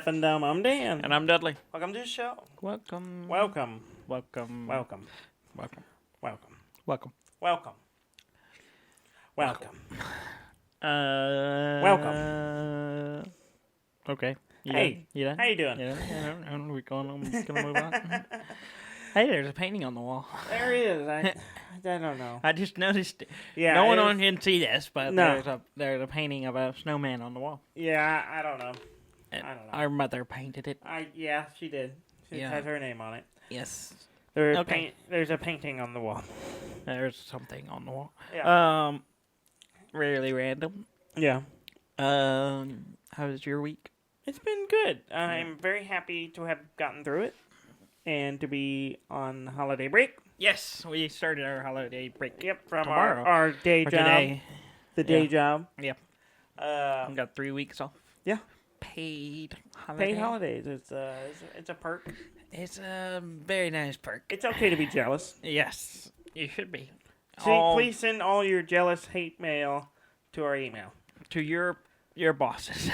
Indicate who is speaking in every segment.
Speaker 1: deaf and dumb. I'm Dan.
Speaker 2: And I'm Dudley.
Speaker 1: Welcome to the show.
Speaker 2: Welcome.
Speaker 1: Welcome.
Speaker 2: Welcome.
Speaker 1: Welcome.
Speaker 2: Welcome.
Speaker 1: Welcome.
Speaker 2: Welcome.
Speaker 1: Welcome. Welcome.
Speaker 2: Welcome. Okay.
Speaker 1: Hey.
Speaker 2: You done?
Speaker 1: How you doing?
Speaker 2: Yeah. I don't know. We're gonna move on. Hey, there's a painting on the wall.
Speaker 1: There he is. I don't know.
Speaker 2: I just noticed.
Speaker 1: Yeah.
Speaker 2: No one on here can see this, but
Speaker 1: No.
Speaker 2: there's a painting of a snowman on the wall.
Speaker 1: Yeah, I don't know.
Speaker 2: And
Speaker 1: I don't know.
Speaker 2: Our mother painted it.
Speaker 1: Yeah, she did. She has her name on it.
Speaker 2: Yes.
Speaker 1: There's
Speaker 2: Okay.
Speaker 1: there's a painting on the wall.
Speaker 2: There's something on the wall.
Speaker 1: Yeah.
Speaker 2: Really random.
Speaker 1: Yeah.
Speaker 2: How was your week?
Speaker 1: It's been good. I'm very happy to have gotten through it and to be on holiday break.
Speaker 2: Yes, we started our holiday break.
Speaker 1: Yep, from
Speaker 2: Tomorrow.
Speaker 1: our day
Speaker 2: Or
Speaker 1: job.
Speaker 2: today.
Speaker 1: The day
Speaker 2: Yeah.
Speaker 1: job.
Speaker 2: Yeah.
Speaker 1: Uh,
Speaker 2: Got 3 weeks off.
Speaker 1: Yeah.
Speaker 2: Paid holiday.
Speaker 1: paid holidays. It's a perk.
Speaker 2: It's a very nice perk.
Speaker 1: It's okay to be jealous.
Speaker 2: Yes, you should be.
Speaker 1: Please send all your jealous hate mail to our email.
Speaker 2: To your bosses.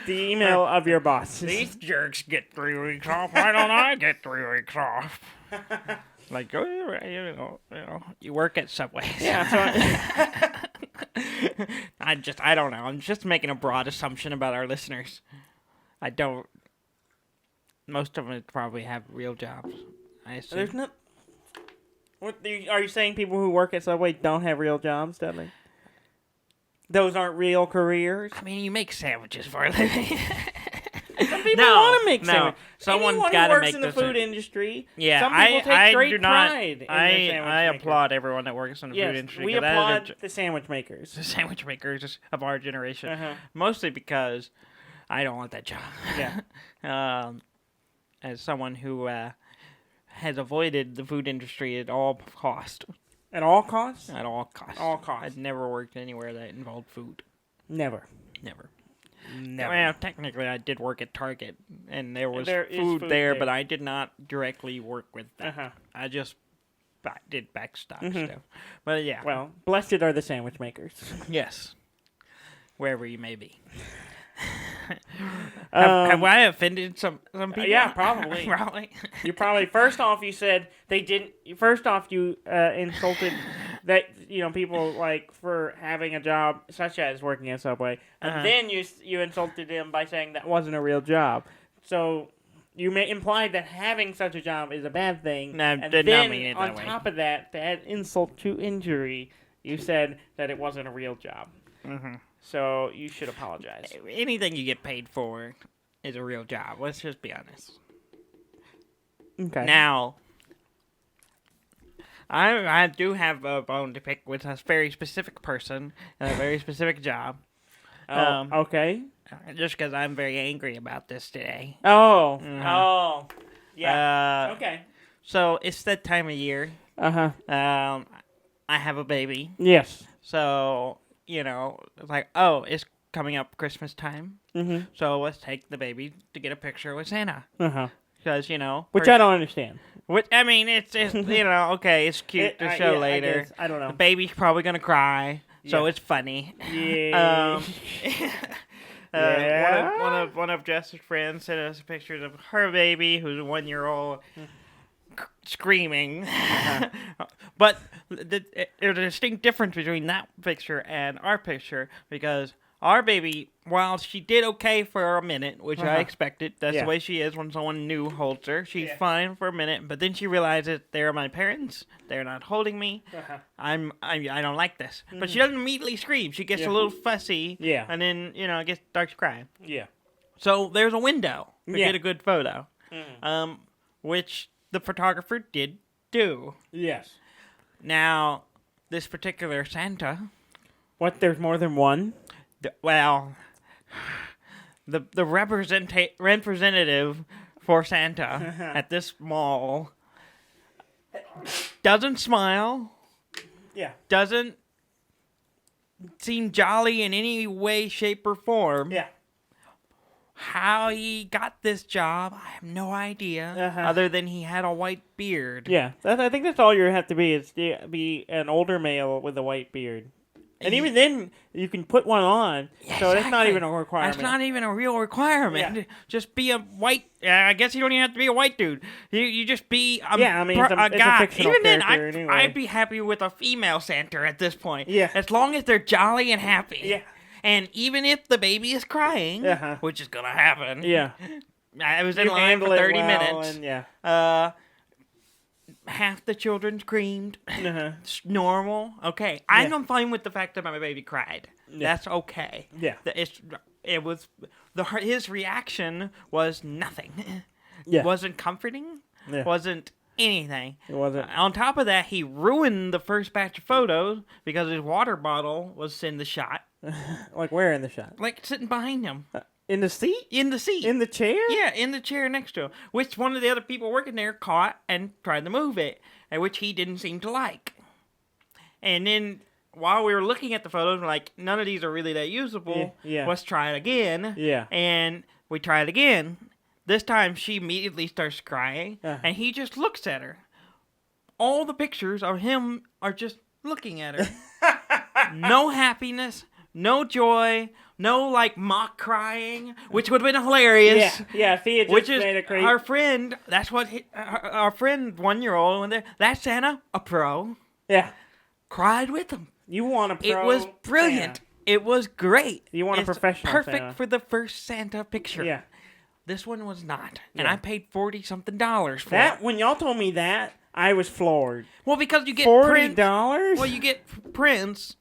Speaker 1: The email of your boss.
Speaker 2: These jerks get 3 weeks off. Why don't I get 3 weeks off? Like, you work at Subway.
Speaker 1: Yeah.
Speaker 2: I don't know. I'm just making a broad assumption about our listeners. I don't. Most of them probably have real jobs. I assume.
Speaker 1: There's not. Are you saying people who work at Subway don't have real jobs, Dudley? Those aren't real careers?
Speaker 2: I mean, you make sandwiches for a living.
Speaker 1: Some people want to make
Speaker 2: no.
Speaker 1: sandwiches.
Speaker 2: Someone's
Speaker 1: Anyone
Speaker 2: got
Speaker 1: who
Speaker 2: to
Speaker 1: works
Speaker 2: make
Speaker 1: in the
Speaker 2: this
Speaker 1: food industry.
Speaker 2: Yeah,
Speaker 1: some people take great
Speaker 2: do not.
Speaker 1: pride in their sandwich
Speaker 2: I
Speaker 1: maker.
Speaker 2: applaud everyone that works in the food industry.
Speaker 1: We
Speaker 2: 'cause that is
Speaker 1: applaud the sandwich makers.
Speaker 2: the sandwich makers of our generation.
Speaker 1: Uh-huh.
Speaker 2: Mostly because I don't want that job.
Speaker 1: Yeah.
Speaker 2: As someone who has avoided the food industry at all cost.
Speaker 1: At all costs?
Speaker 2: At all costs.
Speaker 1: All costs.
Speaker 2: I'd never worked anywhere that involved food.
Speaker 1: Never.
Speaker 2: Never.
Speaker 1: Never.
Speaker 2: Well, technically, I did work at Target, and there was
Speaker 1: There is
Speaker 2: food
Speaker 1: food
Speaker 2: there,
Speaker 1: there.
Speaker 2: but I did not directly work with that.
Speaker 1: Uh-huh.
Speaker 2: I just did backstock
Speaker 1: Mhm.
Speaker 2: stuff. But yeah.
Speaker 1: Well, blessed are the sandwich makers.
Speaker 2: Yes. Wherever you may be. Have I offended some people?
Speaker 1: Yeah, probably.
Speaker 2: Probably.
Speaker 1: You probably first off you said they didn't. First off, you insulted that people like for having a job such as working at Subway, and
Speaker 2: Uh-huh.
Speaker 1: then you insulted them by saying that wasn't a real job. So you implied that having such a job is a bad thing.
Speaker 2: No,
Speaker 1: and
Speaker 2: did
Speaker 1: then
Speaker 2: not mean it
Speaker 1: on
Speaker 2: that way.
Speaker 1: top of that, to add insult to injury, you said that it wasn't a real job.
Speaker 2: Mm-hmm.
Speaker 1: So you should apologize.
Speaker 2: Anything you get paid for is a real job. Let's just be honest.
Speaker 1: Okay.
Speaker 2: Now, I do have a bone to pick with a very specific person and a very specific job.
Speaker 1: Okay.
Speaker 2: Just because I'm very angry about this today.
Speaker 1: Oh.
Speaker 2: Mhm.
Speaker 1: Oh. Yeah. Okay.
Speaker 2: So it's that time of year.
Speaker 1: Uh-huh.
Speaker 2: I have a baby.
Speaker 1: Yes.
Speaker 2: So, it's like, oh, it's coming up Christmas time.
Speaker 1: Mm-hmm.
Speaker 2: So let's take the baby to get a picture with Santa.
Speaker 1: Uh-huh.
Speaker 2: Because,
Speaker 1: Which I don't understand.
Speaker 2: Which, I mean, it's okay, it's cute to show later.
Speaker 1: I don't know.
Speaker 2: The baby's probably going to cry, so
Speaker 1: Yeah.
Speaker 2: it's funny.
Speaker 1: Yeah. Yeah.
Speaker 2: One of Jess's friends sent us pictures of her baby, who's 1 year old, screaming. But there's a distinct difference between that picture and our picture, because our baby, while she did okay for a minute, which I expected, that's the way she is when someone new holds her. She's fine for a minute, but then she realizes they're my parents. They're not holding me. I don't like this. But she doesn't immediately scream. She gets a little fussy.
Speaker 1: Yeah.
Speaker 2: And then starts crying.
Speaker 1: Yeah.
Speaker 2: So there's a window to
Speaker 1: Yeah.
Speaker 2: get a good photo, which the photographer did do.
Speaker 1: Yes.
Speaker 2: Now, this particular Santa.
Speaker 1: What? There's more than one?
Speaker 2: The representative for Santa at this mall doesn't smile,
Speaker 1: Yeah.
Speaker 2: doesn't seem jolly in any way, shape, or form.
Speaker 1: Yeah.
Speaker 2: How he got this job, I have no idea, other than he had a white beard.
Speaker 1: Yeah. I think that's all you have to be, is to be an older male with a white beard. And even then, you can put one on, so that's not even a requirement.
Speaker 2: That's not even a real requirement.
Speaker 1: Yeah.
Speaker 2: Just be a white. I guess you don't even have to be a white dude. You just be a,
Speaker 1: it's
Speaker 2: a
Speaker 1: a
Speaker 2: guy.
Speaker 1: fictional
Speaker 2: Even then,
Speaker 1: character anyway.
Speaker 2: I'd be happy with a female Santa at this point.
Speaker 1: Yeah.
Speaker 2: As long as they're jolly and happy.
Speaker 1: Yeah.
Speaker 2: And even if the baby is crying, which is gonna happen.
Speaker 1: Yeah.
Speaker 2: I was in line for 30 minutes.
Speaker 1: And,
Speaker 2: half the children screamed.
Speaker 1: Uh-huh.
Speaker 2: It's normal. Okay. I'm fine with the fact that my baby cried.
Speaker 1: Yeah.
Speaker 2: That's okay.
Speaker 1: Yeah.
Speaker 2: His reaction was nothing.
Speaker 1: Yeah.
Speaker 2: Wasn't comforting.
Speaker 1: Yeah.
Speaker 2: Wasn't anything.
Speaker 1: It wasn't.
Speaker 2: On top of that, he ruined the first batch of photos because his water bottle was in the shot.
Speaker 1: Like where in the shot?
Speaker 2: Like sitting behind him.
Speaker 1: In the seat?
Speaker 2: In the seat.
Speaker 1: In the chair?
Speaker 2: Yeah, in the chair next to him. Which one of the other people working there caught and tried to move it, and which he didn't seem to like. And then while we were looking at the photos, we're like, none of these are really that usable.
Speaker 1: Yeah.
Speaker 2: Let's try it again.
Speaker 1: Yeah.
Speaker 2: And we try it again. This time she immediately starts crying, and he just looks at her. All the pictures of him are just looking at her. No happiness, no joy, no like mock crying, which would have been hilarious.
Speaker 1: Yeah, if he had just made a crazy...
Speaker 2: Our friend, that's what our friend 1-year-old went there. That Santa, a pro.
Speaker 1: Yeah.
Speaker 2: Cried with him.
Speaker 1: You want a pro
Speaker 2: It was brilliant.
Speaker 1: Santa.
Speaker 2: It was great.
Speaker 1: You want a professional
Speaker 2: perfect
Speaker 1: Santa.
Speaker 2: for the first Santa picture.
Speaker 1: Yeah.
Speaker 2: This one was not. And
Speaker 1: Yeah.
Speaker 2: I paid $40-something for
Speaker 1: That,
Speaker 2: it.
Speaker 1: when y'all told me that, I was floored.
Speaker 2: Well, because you get
Speaker 1: $40?
Speaker 2: prints. Well, you get prints,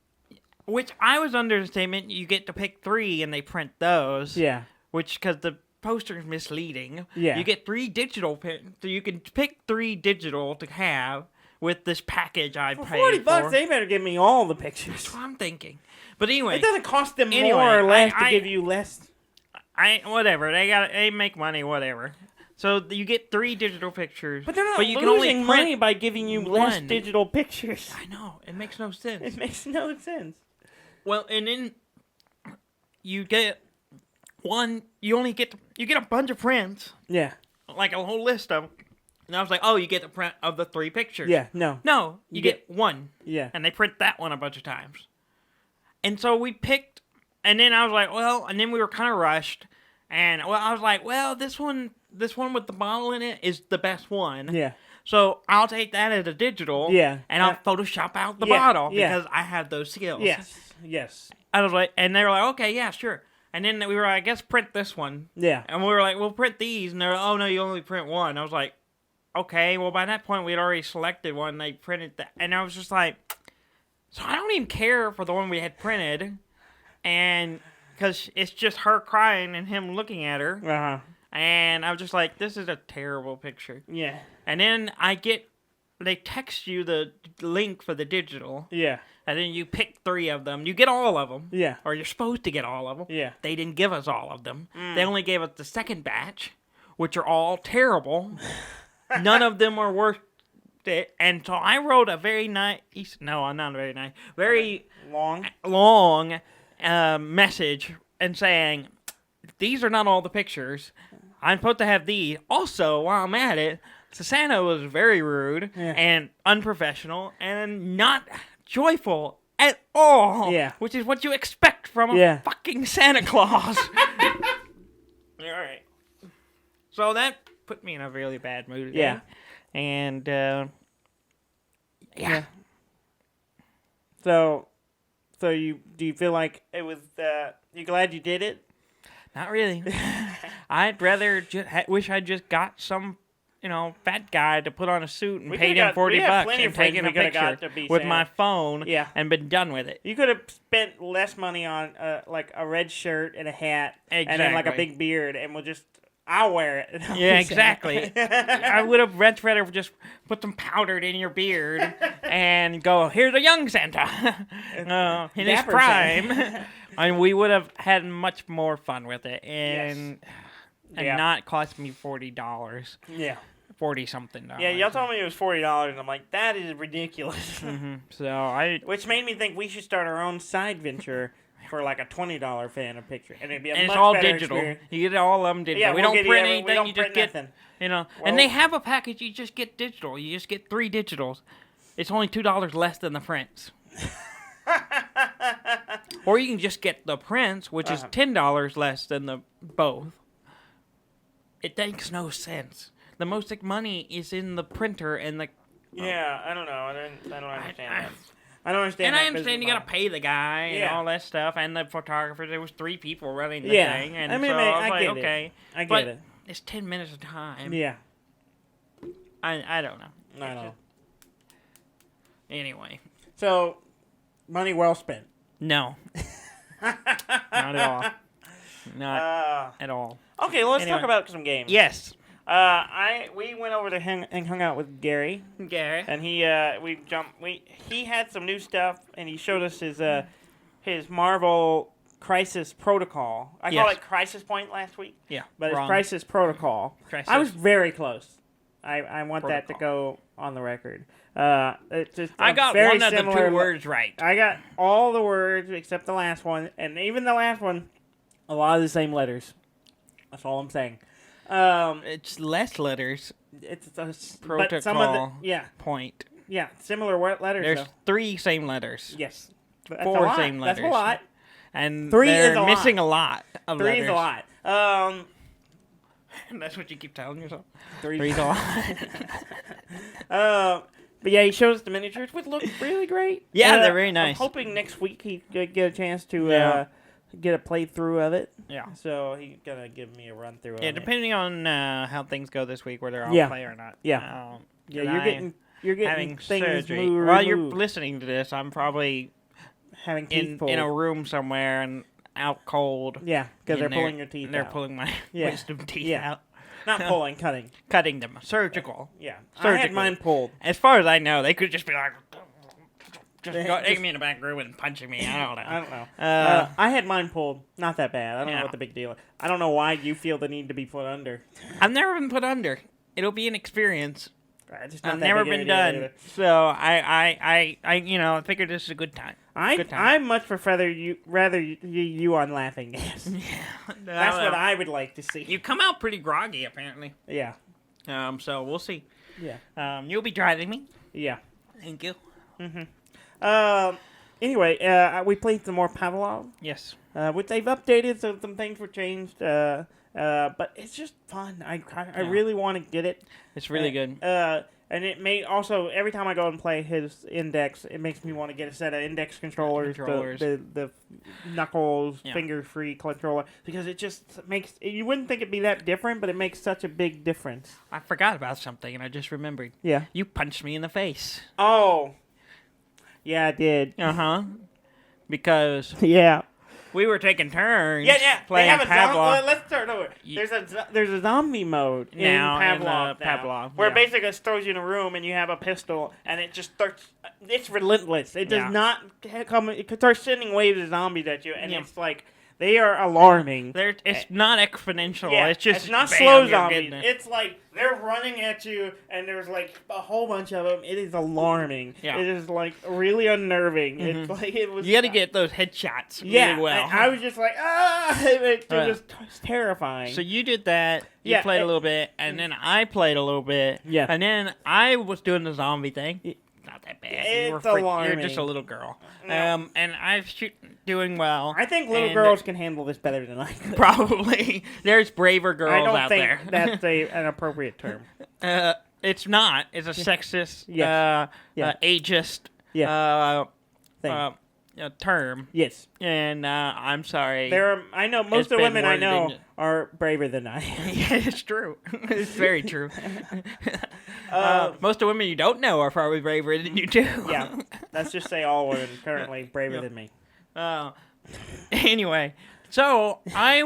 Speaker 2: which I was under the statement you get to pick 3 and they print those.
Speaker 1: Yeah.
Speaker 2: Which, because the poster's misleading.
Speaker 1: Yeah.
Speaker 2: You get 3 digital so you can pick 3 digital to have with this package I
Speaker 1: For
Speaker 2: paid
Speaker 1: $40,
Speaker 2: for.
Speaker 1: they better give me all the pictures.
Speaker 2: That's what I'm thinking. But anyway.
Speaker 1: It doesn't cost them
Speaker 2: Anyway,
Speaker 1: more or less to
Speaker 2: I-
Speaker 1: give you less.
Speaker 2: Whatever. They make money, whatever. So you get 3 digital pictures.
Speaker 1: But they're not
Speaker 2: you
Speaker 1: losing
Speaker 2: can only print
Speaker 1: money by giving you less
Speaker 2: one.
Speaker 1: digital pictures.
Speaker 2: I know. It makes no sense.
Speaker 1: It makes no sense.
Speaker 2: Well, and then you get one. You get a bunch of prints,
Speaker 1: Yeah.
Speaker 2: like a whole list of them. And I was like, oh, you get the print of the 3 pictures.
Speaker 1: Yeah, no.
Speaker 2: No, you get one.
Speaker 1: Yeah.
Speaker 2: And they print that one a bunch of times. And so we picked, and then I was like, well, and then we were kind of rushed. And I was like, well, this one with the bottle in it is the best one.
Speaker 1: Yeah.
Speaker 2: So I'll take that as a digital.
Speaker 1: Yeah.
Speaker 2: And I'll Photoshop out the
Speaker 1: Yeah,
Speaker 2: bottle
Speaker 1: yeah.
Speaker 2: because I have those skills.
Speaker 1: Yes.
Speaker 2: I was like, and they were like, okay, yeah, sure. And then we were like, I guess print this one.
Speaker 1: Yeah.
Speaker 2: And we were like, we'll print these. And they're like, oh, no, you only print one. I was like, okay. Well, by that point, we had already selected one. They printed that. And I was just like, so I don't even care for the one we had printed. And because it's just her crying and him looking at her.
Speaker 1: Uh-huh.
Speaker 2: And I was just like, this is a terrible picture.
Speaker 1: Yeah.
Speaker 2: And then they text you the link for the digital.
Speaker 1: Yeah.
Speaker 2: And then you pick 3 of them. You get all of them.
Speaker 1: Yeah.
Speaker 2: Or you're supposed to get all of them.
Speaker 1: Yeah.
Speaker 2: They didn't give us all of them. They only gave us the second batch, which are all terrible. None of them are worth it. And so I wrote a very nice, not very nice, very long message and saying, these are not all the pictures. I'm supposed to have these. Also, while I'm at it, Santa was very rude and unprofessional and not joyful at all.
Speaker 1: Yeah.
Speaker 2: Which is what you expect from a fucking Santa Claus. All right. So that put me in a really bad mood today.
Speaker 1: Yeah.
Speaker 2: And, yeah.
Speaker 1: So do you feel like it was, you glad you did it?
Speaker 2: Not really. I'd rather wish I just got some, fat guy to put on a suit and paid him $40 and taken a picture with my phone and been done with it.
Speaker 1: You could have spent less money on like a red shirt and a hat and then like a big beard, and I'll wear it.
Speaker 2: Yeah, exactly. I would have rather just put some powder in your beard and go, here's a young Santa in his prime. And we would have had much more fun with it and not cost me $40.
Speaker 1: Yeah.
Speaker 2: 40-something.
Speaker 1: Yeah, y'all told me it was $40, and I'm like, that is ridiculous.
Speaker 2: Mm-hmm. So
Speaker 1: which made me think we should start our own side venture for like a $20 fan of picture, and it'd be
Speaker 2: and
Speaker 1: much
Speaker 2: it's all
Speaker 1: better
Speaker 2: digital.
Speaker 1: experience.
Speaker 2: You get all of them digital.
Speaker 1: Yeah,
Speaker 2: we don't print anything.
Speaker 1: We don't
Speaker 2: you
Speaker 1: print
Speaker 2: just get
Speaker 1: nothing.
Speaker 2: Well, and they have a package. You just get digital. You just get 3 digitals. It's only $2 less than the prints. Or you can just get the prints, which is $10 less than the both. It makes no sense. The most money is in the printer and the...
Speaker 1: Yeah, I don't know. I don't understand that. I don't understand.
Speaker 2: And I understand you gotta pay the guy and all that stuff, and the photographer. There was 3 people running the thing, and I was like, okay,
Speaker 1: I get it.
Speaker 2: It's 10 minutes of time.
Speaker 1: Yeah.
Speaker 2: I don't know.
Speaker 1: I know.
Speaker 2: Anyway.
Speaker 1: So, money well spent.
Speaker 2: No. Not at all. Not at all.
Speaker 1: Okay, let's talk about some games.
Speaker 2: Yes.
Speaker 1: We went over to and hung out with Gary. And he had some new stuff, and he showed us his Marvel Crisis Protocol. I called it Crisis Point last week.
Speaker 2: Yeah.
Speaker 1: But it's Crisis Protocol. I was very close. I want that to go on the record. It's just
Speaker 2: I got one of the 2 words right.
Speaker 1: I got all the words except the last one, and even the last one, a lot of the same letters. That's all I'm saying.
Speaker 2: It's less letters.
Speaker 1: It's a
Speaker 2: protocol.
Speaker 1: But some of
Speaker 2: point.
Speaker 1: Yeah, similar letters.
Speaker 2: There's 3 same letters.
Speaker 1: Yes.
Speaker 2: 4 same letters.
Speaker 1: That's a lot.
Speaker 2: And
Speaker 1: 3
Speaker 2: they're
Speaker 1: is
Speaker 2: missing a lot of
Speaker 1: 3
Speaker 2: letters.
Speaker 1: is a lot.
Speaker 2: That's what you keep telling yourself.
Speaker 1: 3's a lot. But yeah, he showed us the miniatures, which look really great.
Speaker 2: Yeah, they're very nice.
Speaker 1: I'm hoping next week he could get a chance to get a playthrough of it.
Speaker 2: Yeah.
Speaker 1: So he's gonna give me a run through.
Speaker 2: Yeah, depending on how things go this week, whether I'll play or not.
Speaker 1: Yeah. You're getting
Speaker 2: having
Speaker 1: things
Speaker 2: surgery. While you're listening to this, I'm probably
Speaker 1: having teeth pulled
Speaker 2: in a room somewhere and out cold.
Speaker 1: Yeah, because they're pulling your teeth out.
Speaker 2: They're pulling my wisdom teeth out.
Speaker 1: Not pulling, cutting.
Speaker 2: Cutting them. Surgical.
Speaker 1: Yeah. I had mine pulled.
Speaker 2: As far as I know, they could just be like, taking me in the back room and punching me. I don't know.
Speaker 1: I had mine pulled. Not that bad. I don't know what the big deal is. I don't know why you feel the need to be put under.
Speaker 2: I've never been put under. It'll be an experience.
Speaker 1: I've
Speaker 2: never been done. So I figured this is a good time.
Speaker 1: I much prefer you on laughing gas. That's what I would like to see.
Speaker 2: You come out pretty groggy, apparently.
Speaker 1: Yeah.
Speaker 2: So we'll see.
Speaker 1: Yeah.
Speaker 2: You'll be driving me.
Speaker 1: Yeah.
Speaker 2: Thank you.
Speaker 1: Anyway, we played some more Pavlov.
Speaker 2: Yes.
Speaker 1: Which they've updated, so some things were changed. But it's just fun. I really want to get it.
Speaker 2: It's really good.
Speaker 1: And it may also, every time I go and play his index, it makes me want to get a set of index controllers. The knuckles, finger-free controller, because it just makes, you wouldn't think it'd be that different, but it makes such a big difference.
Speaker 2: I forgot about something, and I just remembered.
Speaker 1: Yeah.
Speaker 2: You punched me in the face.
Speaker 1: Oh. Yeah, I did.
Speaker 2: Because...
Speaker 1: Yeah.
Speaker 2: We were taking turns.
Speaker 1: Playing
Speaker 2: Pavlov.
Speaker 1: Let's start over. There's a zombie mode
Speaker 2: now
Speaker 1: in Pavlov.
Speaker 2: Pavlov,
Speaker 1: where basically it throws you in a room and you have a pistol and it just starts. It's relentless. It does not come. It starts sending waves of zombies at you, and it's like they are alarming.
Speaker 2: It's not exponential.
Speaker 1: Yeah,
Speaker 2: it's just
Speaker 1: it's not slow zombies. It's like they're running at you, and there's like a whole bunch of them. It is alarming. Yeah. It is like really unnerving. Mm-hmm. It's like it was.
Speaker 2: You got to get those headshots really well.
Speaker 1: I was just like, it's just terrifying.
Speaker 2: So you did that. You played a little bit, and then I played a little bit. Yeah. And then I was doing the zombie thing. Not that bad.
Speaker 1: It's alarming.
Speaker 2: You're just a little girl. No. And I'm doing well.
Speaker 1: I think little girls can handle this better than I could.
Speaker 2: Probably. There's braver girls out there.
Speaker 1: I don't think that's an appropriate term.
Speaker 2: It's not. It's a sexist, ageist term.
Speaker 1: Yes.
Speaker 2: And I'm sorry.
Speaker 1: I know most of the women I know are braver than I am.
Speaker 2: Yeah, it's true. It's very true. Most of the women you don't know are probably braver than you do.
Speaker 1: Yeah. Let's just say all women currently braver than me.
Speaker 2: Anyway, so I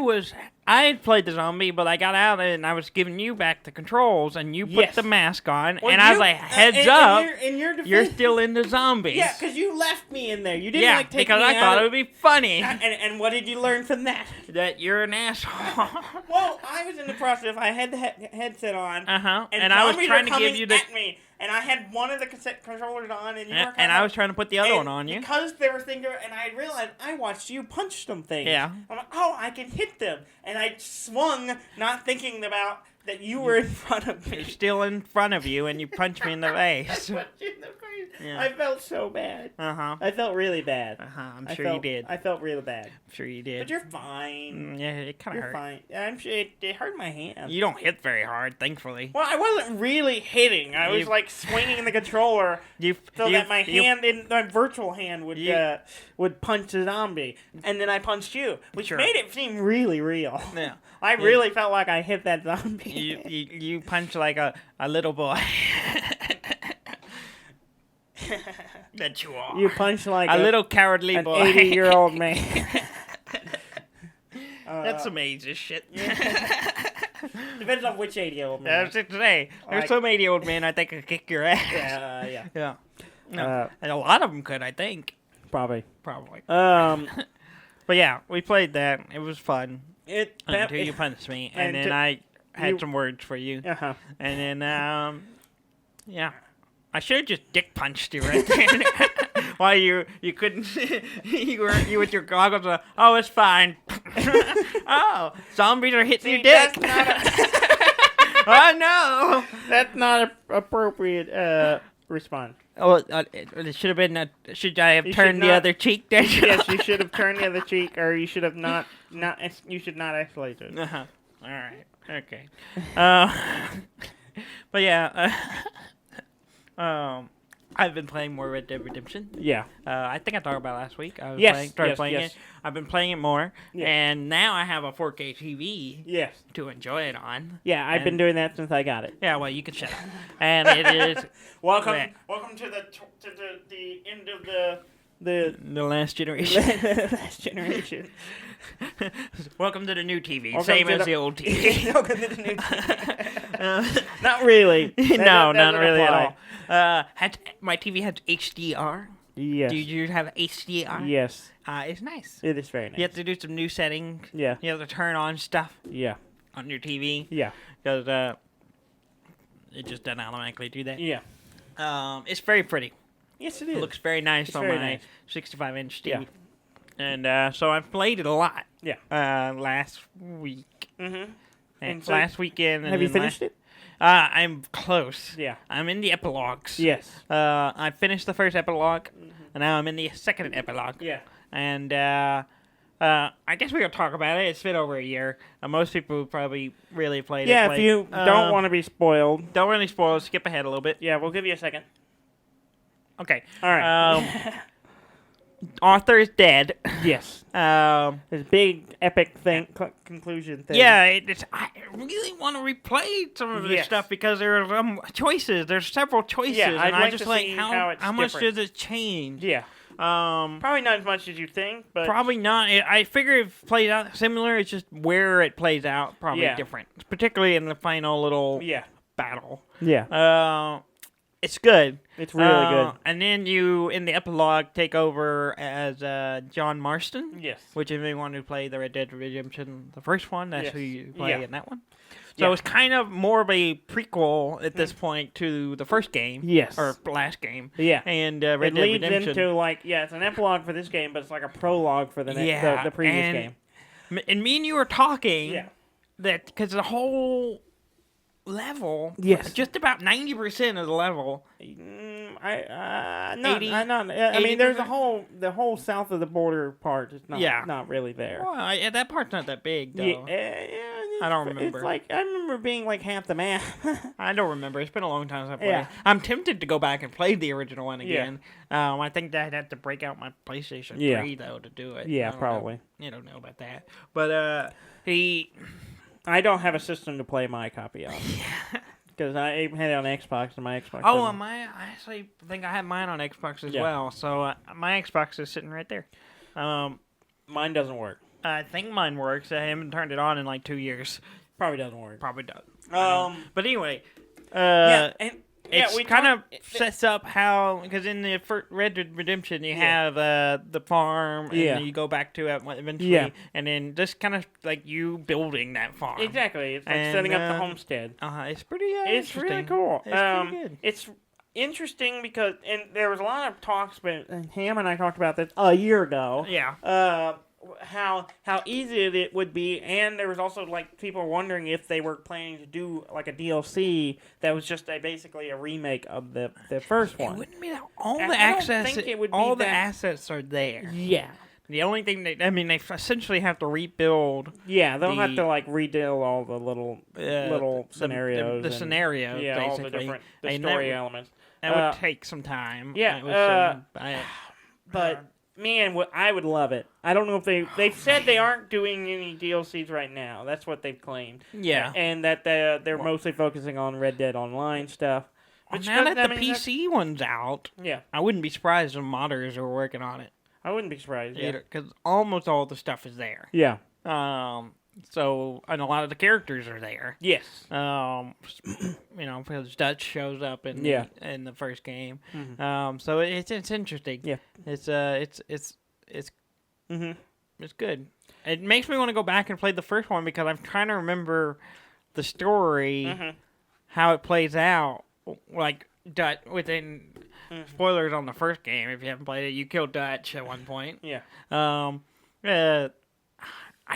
Speaker 2: had played the zombie, but I got out and I was giving you back the controls, and you put the mask on, and I was like, heads up,
Speaker 1: in your defense,
Speaker 2: you're still into zombies.
Speaker 1: Yeah, because you left me in there. You didn't take
Speaker 2: because
Speaker 1: me
Speaker 2: I thought it would be funny.
Speaker 1: And what did you learn from that?
Speaker 2: That you're an asshole.
Speaker 1: Well, I was in the process. I had the headset on.
Speaker 2: And I was trying to give you the...
Speaker 1: at me. And I had one of the controllers on, and you were
Speaker 2: I was trying to put the other one on you.
Speaker 1: Because they were thinking, and I realized I watched you punch some things.
Speaker 2: Yeah.
Speaker 1: I'm like, I can hit them. And I swung, not thinking about that you were in front of me.
Speaker 2: You're still in front of you, and you punched me in the face.
Speaker 1: I punched you in the face.
Speaker 2: Yeah.
Speaker 1: I felt so bad. I felt really bad.
Speaker 2: I'm sure you did.
Speaker 1: I felt real bad.
Speaker 2: I'm sure you did.
Speaker 1: But you're fine.
Speaker 2: Yeah, it kind of hurt.
Speaker 1: You're fine. I'm sure it hurt my hand.
Speaker 2: You don't hit very hard, thankfully.
Speaker 1: Well, I wasn't really hitting. I was like swinging the controller that my hand, my virtual hand, would punch the zombie, and then I punched you, which made it seem really real.
Speaker 2: Yeah.
Speaker 1: I really felt like I hit that zombie.
Speaker 2: You punch like a little boy. That you are.
Speaker 1: You punch like
Speaker 2: a little cowardly boy.
Speaker 1: An 80-year-old man.
Speaker 2: That's some ages shit.
Speaker 1: Depends on which 80-year-old man.
Speaker 2: That's it today. There's some 80-year-old men I think could kick your ass.
Speaker 1: Yeah.
Speaker 2: No. And a lot of them could, I think.
Speaker 1: Probably.
Speaker 2: But yeah, we played that. It was fun. Until you punched me, and then I had some words for you. And then, yeah. I should have just dick punched you right there. While you couldn't, you with your goggles on. Oh, it's fine. Oh, zombies are hitting your dick. Oh no,
Speaker 1: that's not an appropriate response.
Speaker 2: Oh, it should have been. Should I have turned the other cheek?
Speaker 1: Yes, you should have turned the other cheek, or you should have not. You should not escalate it.
Speaker 2: All right. Okay. But yeah. I've been playing more Red Dead Redemption.
Speaker 1: Yeah.
Speaker 2: I think I talked about it last week. I was started playing it. I've been playing it more, and now I have a 4K TV.
Speaker 1: Yes.
Speaker 2: To enjoy it on.
Speaker 1: Yeah, I've been doing that since I got it.
Speaker 2: Yeah, well, you can shut up. And it is
Speaker 1: welcome to the end of the
Speaker 2: last generation.
Speaker 1: Last generation.
Speaker 2: Welcome to the new TV. Same as the old TV.
Speaker 1: Welcome to the new TV. Not really.
Speaker 2: No, not really at all. My TV has HDR.
Speaker 1: Yes.
Speaker 2: Do you have HDR?
Speaker 1: Yes.
Speaker 2: It's nice.
Speaker 1: It is very nice.
Speaker 2: You have to do some new settings.
Speaker 1: Yeah.
Speaker 2: You have to turn on stuff.
Speaker 1: Yeah.
Speaker 2: On your TV.
Speaker 1: Yeah.
Speaker 2: Because it just doesn't automatically do that.
Speaker 1: Yeah.
Speaker 2: It's very pretty.
Speaker 1: Yes, it is.
Speaker 2: It looks very nice on my 65-inch TV. Yeah. And so I've played it a lot.
Speaker 1: Yeah.
Speaker 2: Last week.
Speaker 1: Mm-hmm.
Speaker 2: And so last weekend.
Speaker 1: Have you finished it?
Speaker 2: I'm close.
Speaker 1: Yeah.
Speaker 2: I'm in the epilogues.
Speaker 1: Yes.
Speaker 2: I finished the first epilogue, and now I'm in the second epilogue.
Speaker 1: Yeah.
Speaker 2: And I guess we're going to talk about it. It's been over a year. Most people probably really played it.
Speaker 1: Yeah, if you don't want to be spoiled.
Speaker 2: Don't really spoil. Skip ahead a little bit.
Speaker 1: Yeah, we'll give you a second.
Speaker 2: Okay.
Speaker 1: All right.
Speaker 2: Arthur is dead.
Speaker 1: Yes. This big epic conclusion thing.
Speaker 2: Yeah, I really want to replay some of this stuff because there are choices. There's several choices.
Speaker 1: Yeah,
Speaker 2: and
Speaker 1: I'd
Speaker 2: just
Speaker 1: like to see
Speaker 2: how much does it change?
Speaker 1: Yeah. Probably not as much as you think, but
Speaker 2: probably not. I figure it plays out similar. It's just where it plays out probably different, particularly in the final little battle.
Speaker 1: Yeah.
Speaker 2: It's good.
Speaker 1: It's really good.
Speaker 2: And then you, in the epilogue, take over as John Marston.
Speaker 1: Yes.
Speaker 2: Which, if anyone who played the Red Dead Redemption, the first one, that's who you play in that one. So it's kind of more of a prequel at this point to the first game.
Speaker 1: Yes.
Speaker 2: Or last game.
Speaker 1: Yeah.
Speaker 2: And Red Dead Redemption.
Speaker 1: It leads into, it's an epilogue for this game, but it's like a prologue for the previous game.
Speaker 2: And me and you were talking that because the whole level, just about 90% of the level.
Speaker 1: I mean, there's the whole south of the border part is not really there.
Speaker 2: Well, that part's not that big though. I don't remember.
Speaker 1: It's like I remember being like half the map.
Speaker 2: I don't remember. It's been a long time since I played. I'm tempted to go back and play the original one again. I think that I'd have to break out my PlayStation 3 though to do it.
Speaker 1: Yeah, probably.
Speaker 2: You don't know about that, but
Speaker 1: I don't have a system to play my copy of. Because I had it on Xbox, and my Xbox.
Speaker 2: Oh, I actually think I have mine on Xbox as well. So my Xbox is sitting right there.
Speaker 1: Mine doesn't work.
Speaker 2: I think mine works. I haven't turned it on in like 2 years.
Speaker 1: Probably doesn't work.
Speaker 2: Probably does.
Speaker 1: But
Speaker 2: anyway,
Speaker 1: it
Speaker 2: kind of sets up how, because in the Red Dead Redemption you have the farm, and then you go back to it eventually, and then just kind of like you building that farm.
Speaker 1: Exactly, it's like setting up the homestead.
Speaker 2: It's pretty.
Speaker 1: It's really cool.
Speaker 2: It's pretty good.
Speaker 1: It's interesting because, and there was a lot of talks, but Ham and I talked about this a year ago.
Speaker 2: Yeah.
Speaker 1: how easy it would be, and there was also like people wondering if they were planning to do like a DLC that was just basically a remake of the first one.
Speaker 2: It wouldn't be that all the access. All the assets are there.
Speaker 1: Yeah.
Speaker 2: The only thing they essentially have to rebuild.
Speaker 1: Yeah, they'll have to like redo all the little scenarios.
Speaker 2: The scenarios,
Speaker 1: yeah,
Speaker 2: basically.
Speaker 1: all the different story elements.
Speaker 2: That would take some time.
Speaker 1: Yeah, but man, I would love it. I don't know if they've said they aren't doing any DLCs right now. That's what they've claimed.
Speaker 2: Yeah,
Speaker 1: and that they're mostly focusing on Red Dead Online stuff.
Speaker 2: But now that the PC one's out,
Speaker 1: yeah,
Speaker 2: I wouldn't be surprised if modders are working on it.
Speaker 1: I wouldn't be surprised
Speaker 2: either, because almost all the stuff is there.
Speaker 1: Yeah.
Speaker 2: So, and a lot of the characters are there.
Speaker 1: Yes.
Speaker 2: Because Dutch shows up in the first game.
Speaker 1: Mm-hmm.
Speaker 2: So it's interesting.
Speaker 1: Yeah.
Speaker 2: It's
Speaker 1: mm-hmm.
Speaker 2: It's good. It makes me want to go back and play the first one because I'm trying to remember the story,
Speaker 1: mm-hmm.
Speaker 2: how it plays out. Like Dutch within. Mm-hmm. Spoilers on the first game. If you haven't played it, you kill Dutch at one point.
Speaker 1: Yeah.
Speaker 2: I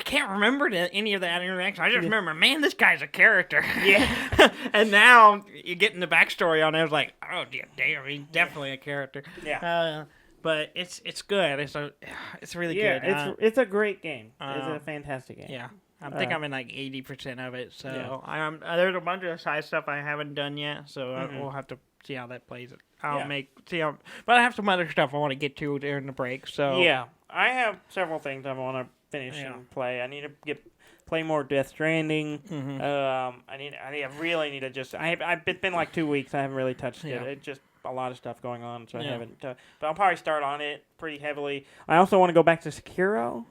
Speaker 2: can't remember any of that interaction. I just remember, man, this guy's a character.
Speaker 1: Yeah.
Speaker 2: And now you get in the backstory on it. I was like, oh damn, he's definitely a character.
Speaker 1: Yeah.
Speaker 2: But it's good. It's really good.
Speaker 1: It's a great game. It's a fantastic game.
Speaker 2: Yeah. I think I'm in like 80% of it. So there's a bunch of side stuff I haven't done yet. So we'll have to see how that plays. But I have some other stuff I want to get to during the break. So
Speaker 1: yeah, I have several things I want to finish and play. I need to play more Death Stranding.
Speaker 2: Mm-hmm.
Speaker 1: I really need to just. It's been like 2 weeks. I haven't really touched it. It's just a lot of stuff going on, so I haven't. But I'll probably start on it pretty heavily. I also want to go back to Sekiro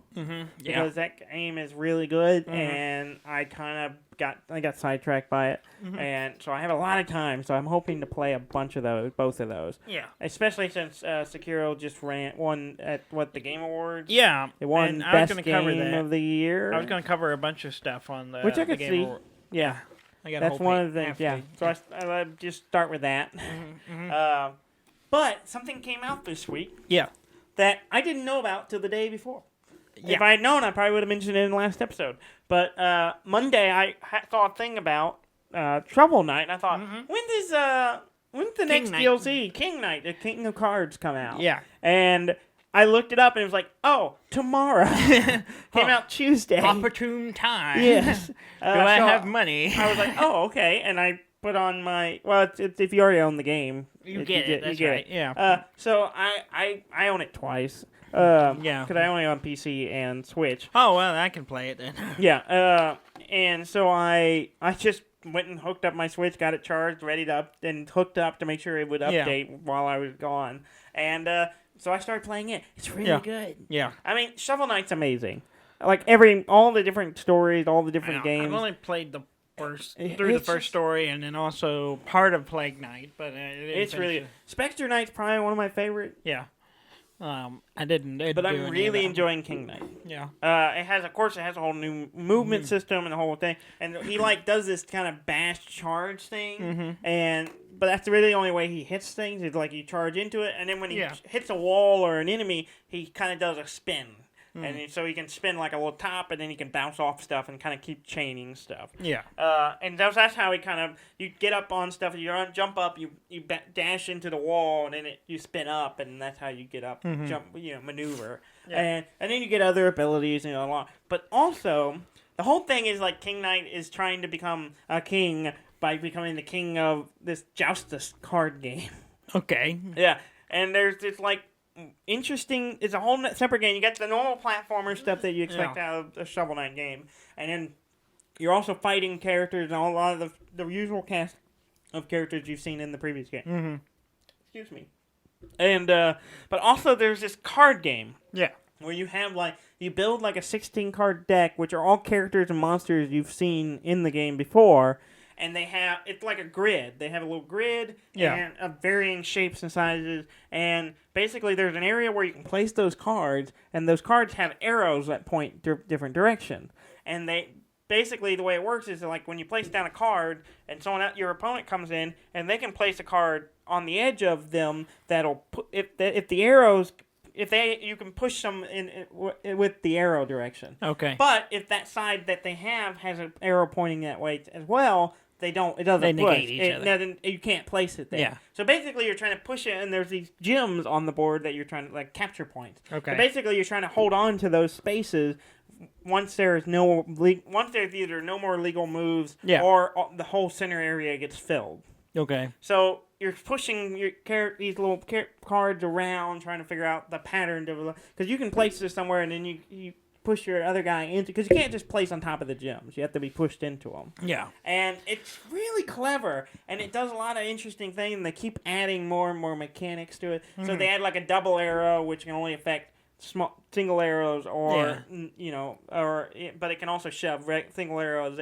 Speaker 1: because that game is really good, and I kind of got sidetracked by it, and so I have a lot of time. So I'm hoping to play a bunch of those, both of those.
Speaker 2: Yeah,
Speaker 1: especially since Sekiro just won at the Game Awards.
Speaker 2: Yeah,
Speaker 1: it won best game of the year.
Speaker 2: I was going to cover a bunch of stuff on the
Speaker 1: which I could
Speaker 2: Game
Speaker 1: see.
Speaker 2: Award.
Speaker 1: Yeah. That's one of the things, yeah. So I just start with that. But something came out this week.
Speaker 2: Yeah.
Speaker 1: That I didn't know about till the day before.
Speaker 2: Yeah.
Speaker 1: If I had known, I probably would have mentioned it in the last episode. But Monday, I saw a thing about Shovel Knight, and I thought, when's the next DLC, King Knight, the King of Cards, come out?
Speaker 2: Yeah.
Speaker 1: And I looked it up, and it was like, oh, tomorrow. Came out Tuesday.
Speaker 2: Opportune time.
Speaker 1: Yes.
Speaker 2: Do I have money?
Speaker 1: I was like, oh, okay. And I put on my... Well, it's if you already own the game.
Speaker 2: You get it. That's right.
Speaker 1: Yeah. So I own it twice. Because I only own PC and Switch.
Speaker 2: Oh, well, I can play it then.
Speaker 1: Yeah. And so I just went and hooked up my Switch, got it charged, ready and hooked up to make sure it would update while I was gone. And... so I started playing it. It's really good.
Speaker 2: Yeah.
Speaker 1: I mean, Shovel Knight's amazing. Like all the different stories, all the different games.
Speaker 2: I've only played the first story, and then also part of Plague Knight, but
Speaker 1: it's really good. Spectre Knight's probably one of my favorite.
Speaker 2: Yeah. I didn't.
Speaker 1: But I'm really enjoying King Knight.
Speaker 2: Yeah.
Speaker 1: It has a whole new movement system and the whole thing, and he does this kind of bash charge thing, but that's really the only way he hits things. Is like you charge into it, and then when he hits a wall or an enemy, he kind of does a spin. And so he can spin like a little top, and then he can bounce off stuff and kind of keep chaining stuff.
Speaker 2: Yeah.
Speaker 1: And that's how he you get up on stuff, you jump up, you dash into the wall, and then you spin up, and that's how you get up, jump, maneuver. Yeah. And then you get other abilities, a lot. But also, the whole thing is like King Knight is trying to become a king by becoming the king of this Joustus card game.
Speaker 2: Okay.
Speaker 1: Yeah. And there's this interesting. It's a whole separate game. You got the normal platformer stuff that you expect out of a Shovel Knight game, and then you're also fighting characters and a lot of the usual cast of characters you've seen in the previous game. Excuse me. And but also there's this card game.
Speaker 2: Yeah.
Speaker 1: Where you have you build a 16 card deck, which are all characters and monsters you've seen in the game before. And it's like a grid. They have a little grid and of varying shapes and sizes. And basically there's an area where you can place those cards. And those cards have arrows that point different direction. And basically the way it works is when you place down a card and your opponent comes in and they can place a card on the edge of them that'll put, if the arrows you can push them with the arrow direction.
Speaker 2: Okay.
Speaker 1: But if that side that they have has an arrow pointing that way as well, it doesn't
Speaker 2: they
Speaker 1: push.
Speaker 2: Negate each other.
Speaker 1: You can't place it there.
Speaker 2: Yeah.
Speaker 1: So basically, you're trying to push it, and there's these gems on the board that you're trying to capture points.
Speaker 2: Okay.
Speaker 1: So basically, you're trying to hold on to those spaces. Once there's either no more legal moves, or the whole center area gets filled.
Speaker 2: Okay.
Speaker 1: So you're pushing these little cards around, trying to figure out the pattern because you can place this somewhere, and then you push your other guy into, because you can't just place on top of the gems. You have to be pushed into them.
Speaker 2: Yeah.
Speaker 1: And it's really clever, and it does a lot of interesting things, and they keep adding more and more mechanics to it. Mm-hmm. So they add a double arrow, which can only affect single arrows, but it can also shove single arrows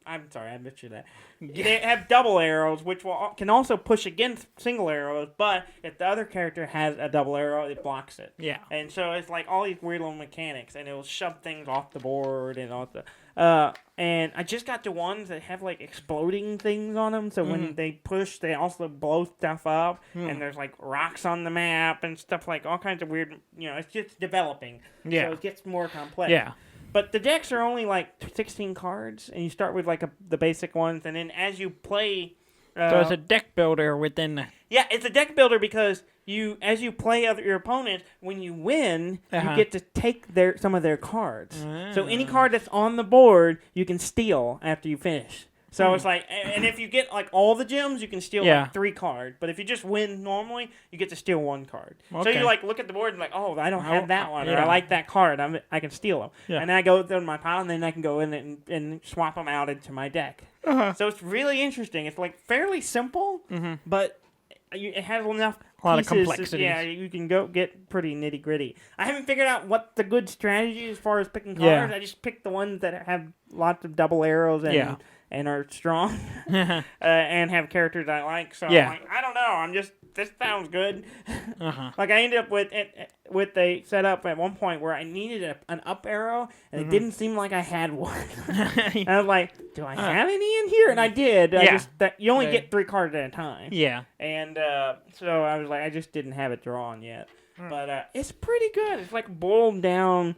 Speaker 1: I'm sorry, I butchered that. They have double arrows, which can also push against single arrows, but if the other character has a double arrow, it blocks it.
Speaker 2: Yeah.
Speaker 1: And so it's all these weird little mechanics, and it will shove things off the board and all the. And I just got to ones that have exploding things on them, so when they push, they also blow stuff up, and there's rocks on the map and stuff all kinds of weird. It's just developing. Yeah. So it gets more complex.
Speaker 2: Yeah.
Speaker 1: But the decks are only 16 cards, and you start with the basic ones, and then as you play.
Speaker 2: So it's a deck builder within.
Speaker 1: Yeah, it's a deck builder because as you play your opponents, when you win, you get to take some of their cards. So any card that's on the board, you can steal after you finish. So it's and if you get all the gems, you can steal 3 cards. But if you just win normally, you get to steal 1 card. Okay. So you look at the board and oh, I don't have that one, or I like that card. I can steal them. Yeah. And then I go through my pile, and then I can go in and swap them out into my deck. Uh-huh. So it's really interesting. It's fairly simple, but it has enough
Speaker 2: a lot of complexities.
Speaker 1: Yeah, you can go get pretty nitty gritty. I haven't figured out what the good strategy is as far as picking cards. I just picked the ones that have lots of double arrows and are strong and have characters I like. So I'm I don't know. This sounds good. Uh-huh. I ended up with a setup at one point where I needed an up arrow, and it didn't seem like I had one. And I was like, do I have any in here? And I did. You only get 3 cards at a time. Yeah. And so I was like, I just didn't have it drawn yet. But it's pretty good. It's boiled down.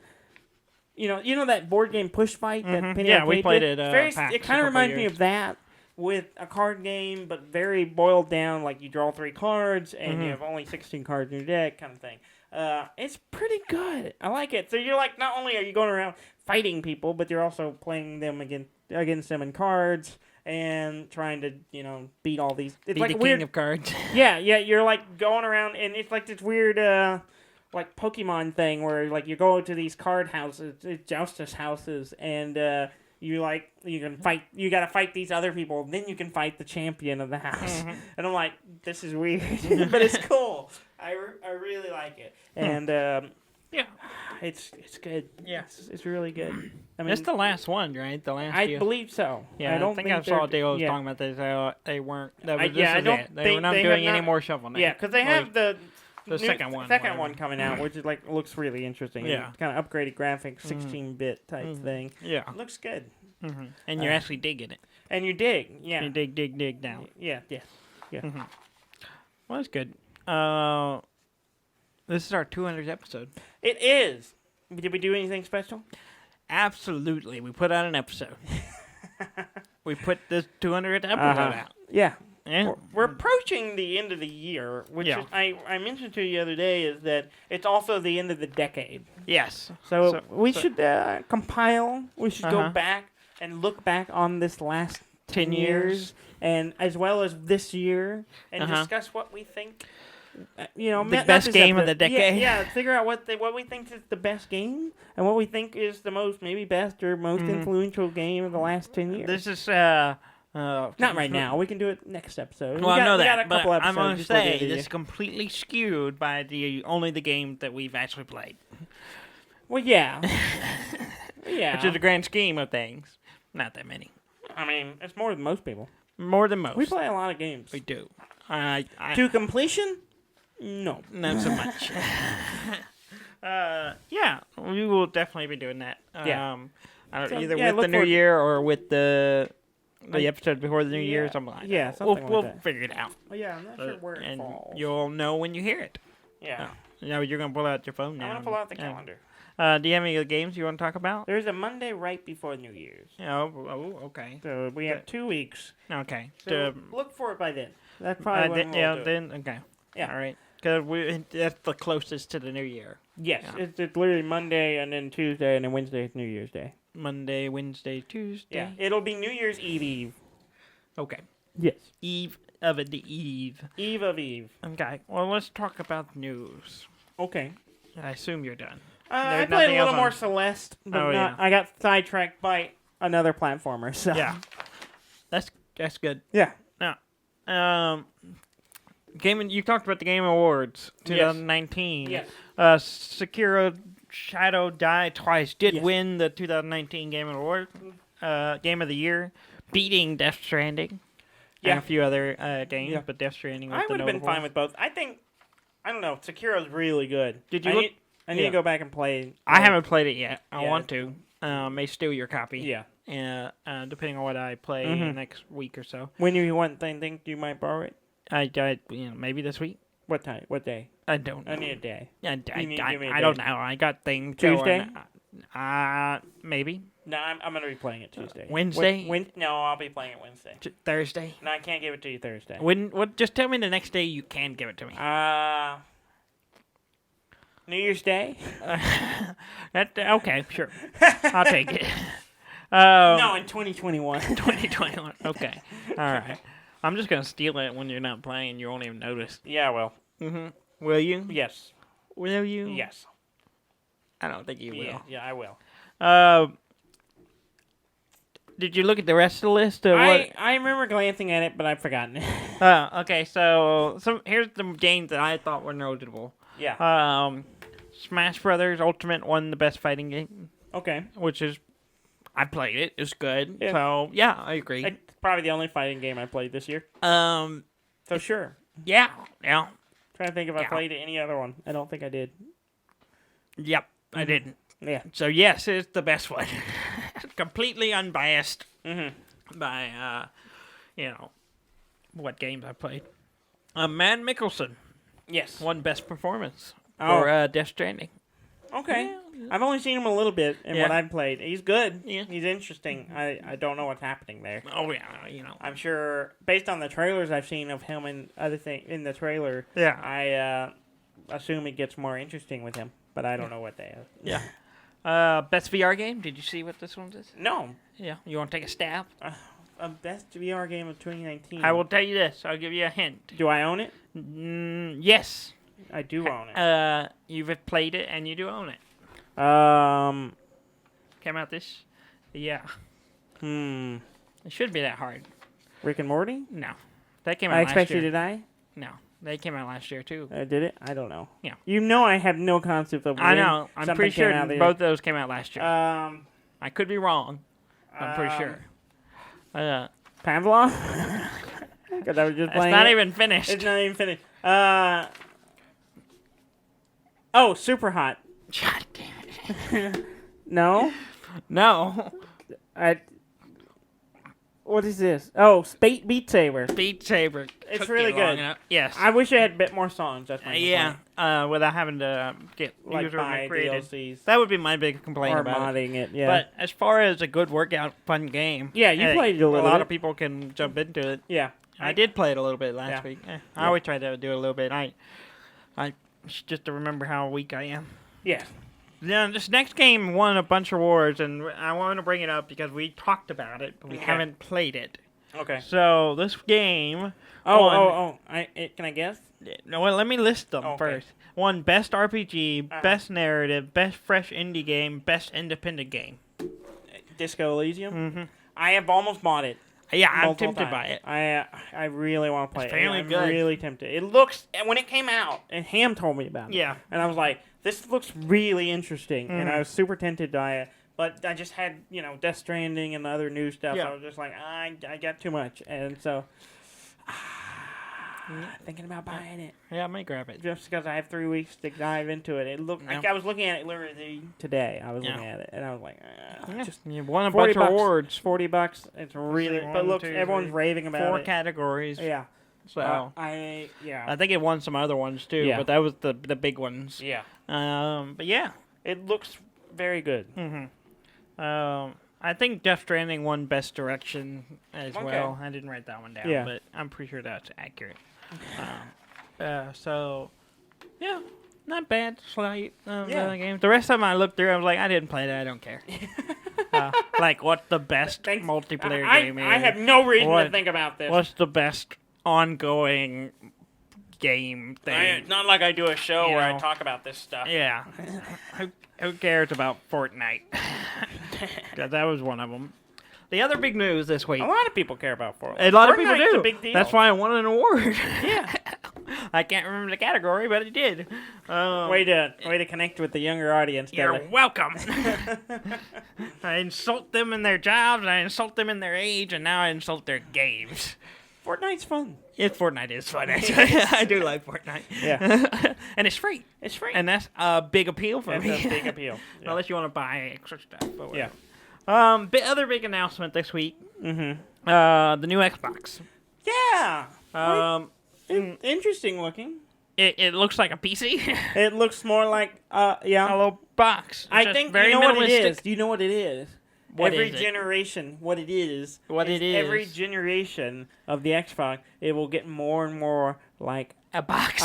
Speaker 1: You know that board game Push Fight that Penny Arcade
Speaker 2: we played
Speaker 1: did? It kind of reminds me of that with a card game, but very boiled down. You draw 3 cards and you have only 16 cards in your deck, kind of thing. It's pretty good. I like it. So you're not only are you going around fighting people, but you're also playing them against them in cards and trying to beat all these. It's
Speaker 2: the
Speaker 1: weird
Speaker 2: king of cards.
Speaker 1: Yeah. You're going around, and it's this weird. Pokemon thing where you go to these card houses, justice houses, and you can fight. You got to fight these other people, then you can fight the champion of the house. And I'm like, this is weird, but it's cool. I really like it, and it's good. Yeah, it's really good. I mean,
Speaker 2: it's the last one, right?
Speaker 1: I believe so.
Speaker 2: Yeah, I don't think I saw Dale was talking about this. They weren't. They were not doing any more shuffling.
Speaker 1: Yeah, because they have the
Speaker 2: second one.
Speaker 1: Second one coming out, which is looks really interesting. Yeah. It's kind of upgraded graphics, 16-bit type thing. Yeah. It looks good.
Speaker 2: And you're actually digging it.
Speaker 1: And you dig, yeah.
Speaker 2: You dig down.
Speaker 1: Yeah.
Speaker 2: Well, that's good. This is our 200th episode.
Speaker 1: It is. Did we do anything special?
Speaker 2: Absolutely. We put out an episode. We put this 200th episode out.
Speaker 1: Yeah. Yeah. We're approaching the end of the year, which is, I mentioned to you the other day, is that it's also the end of the decade.
Speaker 2: Yes.
Speaker 1: So we should compile. We should go back and look back on this last 10 years, and as well as this year, and discuss what we think.
Speaker 2: The best game of the decade.
Speaker 1: Yeah, figure out what we think is the best game, and what we think is the most best or most influential game of the last 10 years.
Speaker 2: This is
Speaker 1: not right now. We can do it next episode.
Speaker 2: Well, I know that, but I'm going to say it's completely skewed by only the game that we've actually played.
Speaker 1: Well, yeah.
Speaker 2: Which is the grand scheme of things. Not that many.
Speaker 1: I mean, it's more than most people.
Speaker 2: More than most.
Speaker 1: We play a lot of games.
Speaker 2: We do.
Speaker 1: To completion? No.
Speaker 2: Not so much. Yeah, we will definitely be doing that. Either with the new year or with the episode before the new year or something like that.
Speaker 1: Yeah,
Speaker 2: we'll figure it out.
Speaker 1: Well, yeah, I'm not sure where it falls.
Speaker 2: You'll know when you hear it.
Speaker 1: Yeah.
Speaker 2: No, you're going to pull out your phone now.
Speaker 1: I'm going to pull out the calendar.
Speaker 2: Do you have any games you want to talk about?
Speaker 1: There's a Monday right before New Year's.
Speaker 2: Oh, okay.
Speaker 1: So we have 2 weeks.
Speaker 2: Okay.
Speaker 1: So look for it by then. That's probably when we'll do it.
Speaker 2: Then, okay.
Speaker 1: Yeah.
Speaker 2: All right. Because that's the closest to the New Year.
Speaker 1: Yes. Yeah. It's literally Monday and then Tuesday and then Wednesday is New Year's Day.
Speaker 2: Monday, Wednesday, Tuesday.
Speaker 1: Yeah. It'll be New Year's Eve.
Speaker 2: Okay.
Speaker 1: Yes.
Speaker 2: Eve of the Eve.
Speaker 1: Eve of Eve.
Speaker 2: Okay. Well, let's talk about news.
Speaker 1: Okay.
Speaker 2: I assume you're done.
Speaker 1: I played a little more Celeste, but I got sidetracked by another platformer. So.
Speaker 2: Yeah. That's good.
Speaker 1: Yeah.
Speaker 2: Now, you talked about the Game Awards 2019.
Speaker 1: Yes.
Speaker 2: Sekiro Shadow Die Twice did win the 2019 Game Award, Game of the Year, beating Death Stranding and a few other games, but Death Stranding was
Speaker 1: I would have been fine with both. I don't know, Sekiro's really good.
Speaker 2: Did you
Speaker 1: I need to go back and play.
Speaker 2: I haven't played it yet. I want to. May steal your copy.
Speaker 1: Yeah.
Speaker 2: Depending on what I play next week or so.
Speaker 1: When you think you might borrow it?
Speaker 2: Maybe this week.
Speaker 1: What time? What day?
Speaker 2: I don't know.
Speaker 1: I need a day.
Speaker 2: I don't know. I got things
Speaker 1: Tuesday?
Speaker 2: Maybe.
Speaker 1: No, I'm going to be playing it Tuesday.
Speaker 2: Wednesday?
Speaker 1: No, I'll be playing it Wednesday.
Speaker 2: Thursday?
Speaker 1: No, I can't give it to you Thursday.
Speaker 2: Just tell me the next day you can give it to me.
Speaker 1: New Year's Day?
Speaker 2: Okay, sure. I'll take it.
Speaker 1: No, in 2021.
Speaker 2: 2021. Okay. All right. I'm just going to steal it when you're not playing. You won't even notice.
Speaker 1: Yeah, I will.
Speaker 2: Mm-hmm. Will you?
Speaker 1: Yes.
Speaker 2: Will you?
Speaker 1: Yes.
Speaker 2: I don't think you will.
Speaker 1: Yeah, I will.
Speaker 2: Did you look at the rest of the list?
Speaker 1: I remember glancing at it, but I've forgotten it.
Speaker 2: Okay, so here's the games that I thought were notable.
Speaker 1: Yeah.
Speaker 2: Smash Brothers Ultimate won the best fighting game.
Speaker 1: Okay.
Speaker 2: Which is, I played it. It's good.
Speaker 1: Yeah.
Speaker 2: So, yeah, I agree.
Speaker 1: It's probably the only fighting game I played this year. So, sure.
Speaker 2: Yeah.
Speaker 1: Trying to think if I played any other one. I don't think I did.
Speaker 2: Yep, I didn't.
Speaker 1: Yeah.
Speaker 2: So, yes, it's the best one. Completely unbiased by, what games I played. Man Mickelson.
Speaker 1: Yes.
Speaker 2: Won best performance for Death Stranding.
Speaker 1: Okay. Yeah. I've only seen him a little bit in what I've played. He's good. Yeah. He's interesting. I don't know what's happening there.
Speaker 2: Oh, yeah.
Speaker 1: I'm sure, based on the trailers I've seen of him and other things in the trailer, I assume it gets more interesting with him, but I don't know what they are.
Speaker 2: Yeah. Best VR game? Did you see what this one is?
Speaker 1: No.
Speaker 2: Yeah. You want to take a stab?
Speaker 1: Best VR game of 2019.
Speaker 2: I will tell you this. I'll give you a hint.
Speaker 1: Do I own it?
Speaker 2: Yes.
Speaker 1: I do own it.
Speaker 2: You've played it and you do own it. Came out this? Yeah. It should be that hard.
Speaker 1: Rick and Morty?
Speaker 2: No. That came out last year.
Speaker 1: I Expect You to Die?
Speaker 2: No. They came out last year, too.
Speaker 1: Did it? I don't know.
Speaker 2: Yeah.
Speaker 1: I have no concept of when
Speaker 2: I know. I'm pretty sure both of those came out last year. I could be wrong. I'm pretty sure.
Speaker 1: Pavlov? Because I was just playing
Speaker 2: It's not even finished.
Speaker 1: It's not even finished. Super Hot.
Speaker 2: God damn it.
Speaker 1: No?
Speaker 2: No.
Speaker 1: What is this? Oh, Beat Saber.
Speaker 2: Beat Saber.
Speaker 1: It's really good.
Speaker 2: Yes.
Speaker 1: I wish it had a bit more songs. That's my
Speaker 2: complaint. Without having to get
Speaker 1: user created. DLCs.
Speaker 2: That would be my big complaint about
Speaker 1: modding it. Yeah.
Speaker 2: But as far as a good workout, fun game.
Speaker 1: Yeah, you played it a little bit.
Speaker 2: A lot of people can jump into it.
Speaker 1: Yeah.
Speaker 2: I did play it a little bit last week. I always try to do it a little bit. I just to remember how weak I am.
Speaker 1: Yeah.
Speaker 2: Yeah, this next game won a bunch of awards, and I want to bring it up because we talked about it, but we haven't played it.
Speaker 1: Okay.
Speaker 2: So this game.
Speaker 1: Can I guess?
Speaker 2: No, well, let me list them first. Won Best RPG, Best Narrative, Best Fresh Indie Game, Best Independent Game.
Speaker 1: Disco Elysium. Mm-hmm. I have almost bought it.
Speaker 2: Yeah, I'm tempted by it.
Speaker 1: I really want to play it.
Speaker 2: I'm
Speaker 1: really tempted. It looks, when it came out, and Ham told me about it.
Speaker 2: Yeah.
Speaker 1: And I was like, this looks really interesting. And I was super tempted by it. But I just had, Death Stranding and the other new stuff. Yeah. I was just like, I got too much. And so, thinking about buying it.
Speaker 2: Yeah, I might grab it.
Speaker 1: Just because I have 3 weeks to dive into it. I was looking at it literally today. I was looking at it. And I was like,
Speaker 2: you won a bunch of awards.
Speaker 1: $40. It's really, but look, everyone's raving about it.
Speaker 2: 4 categories.
Speaker 1: Yeah.
Speaker 2: So
Speaker 1: I
Speaker 2: think it won some other ones too, but that was the big ones.
Speaker 1: Yeah.
Speaker 2: But yeah,
Speaker 1: it looks very good.
Speaker 2: I think Death Stranding won Best Direction as well. I didn't write that one down, but I'm pretty sure that's accurate. So yeah, not bad. Slight game. The rest of them I looked through, I was like, I didn't play that. I don't care. Like, what's the best multiplayer game?
Speaker 1: I have no reason to think about this.
Speaker 2: What's the best ongoing game thing?
Speaker 1: Not like I do a show where I talk about this stuff.
Speaker 2: Yeah. Who cares about Fortnite? That was one of them. The other big news this week.
Speaker 1: A lot of people care about Fortnite.
Speaker 2: A lot of people do.
Speaker 1: A big deal.
Speaker 2: That's why I won an award.
Speaker 1: Yeah.
Speaker 2: I can't remember the category, but it did.
Speaker 1: Way to connect with the younger audience.
Speaker 2: You're welcome. I insult them in their jobs, I insult them in their age, and now I insult their games.
Speaker 1: Fortnite's fun.
Speaker 2: Fortnite is fun, actually. I do like Fortnite.
Speaker 1: Yeah.
Speaker 2: And it's free.
Speaker 1: It's free.
Speaker 2: And that's a big appeal for me.
Speaker 1: That's a big appeal. Yeah.
Speaker 2: Unless you want to buy extra stuff. But
Speaker 1: yeah.
Speaker 2: Other big announcement this week. The new Xbox.
Speaker 1: Yeah. Interesting looking.
Speaker 2: It looks like a PC.
Speaker 1: It looks more like a
Speaker 2: little box.
Speaker 1: I think you know what it is. Do you know what it is?
Speaker 2: Every
Speaker 1: generation, what it is.
Speaker 2: Every
Speaker 1: generation of the Xbox, it will get more and more like
Speaker 2: a box.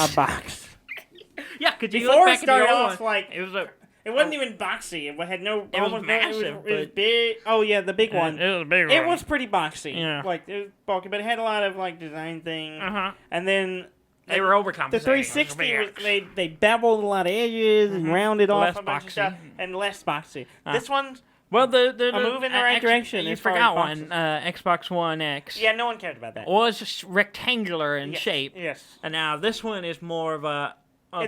Speaker 2: Yeah, because
Speaker 1: before it started off like it wasn't even boxy. It had no.
Speaker 2: It was massive.
Speaker 1: It was big. Oh yeah, the big one.
Speaker 2: It was a big one.
Speaker 1: It was pretty boxy.
Speaker 2: Yeah.
Speaker 1: Like it was bulky, but it had a lot of like design things. And then
Speaker 2: they were overcompensating.
Speaker 1: The 360 they beveled a lot of edges and rounded off a bunch of stuff and less boxy. This one's a move in the right direction.
Speaker 2: You forgot one. Xbox One X.
Speaker 1: Yeah, no one cared about that.
Speaker 2: Was just rectangular in shape.
Speaker 1: Yes.
Speaker 2: And now this one is more of a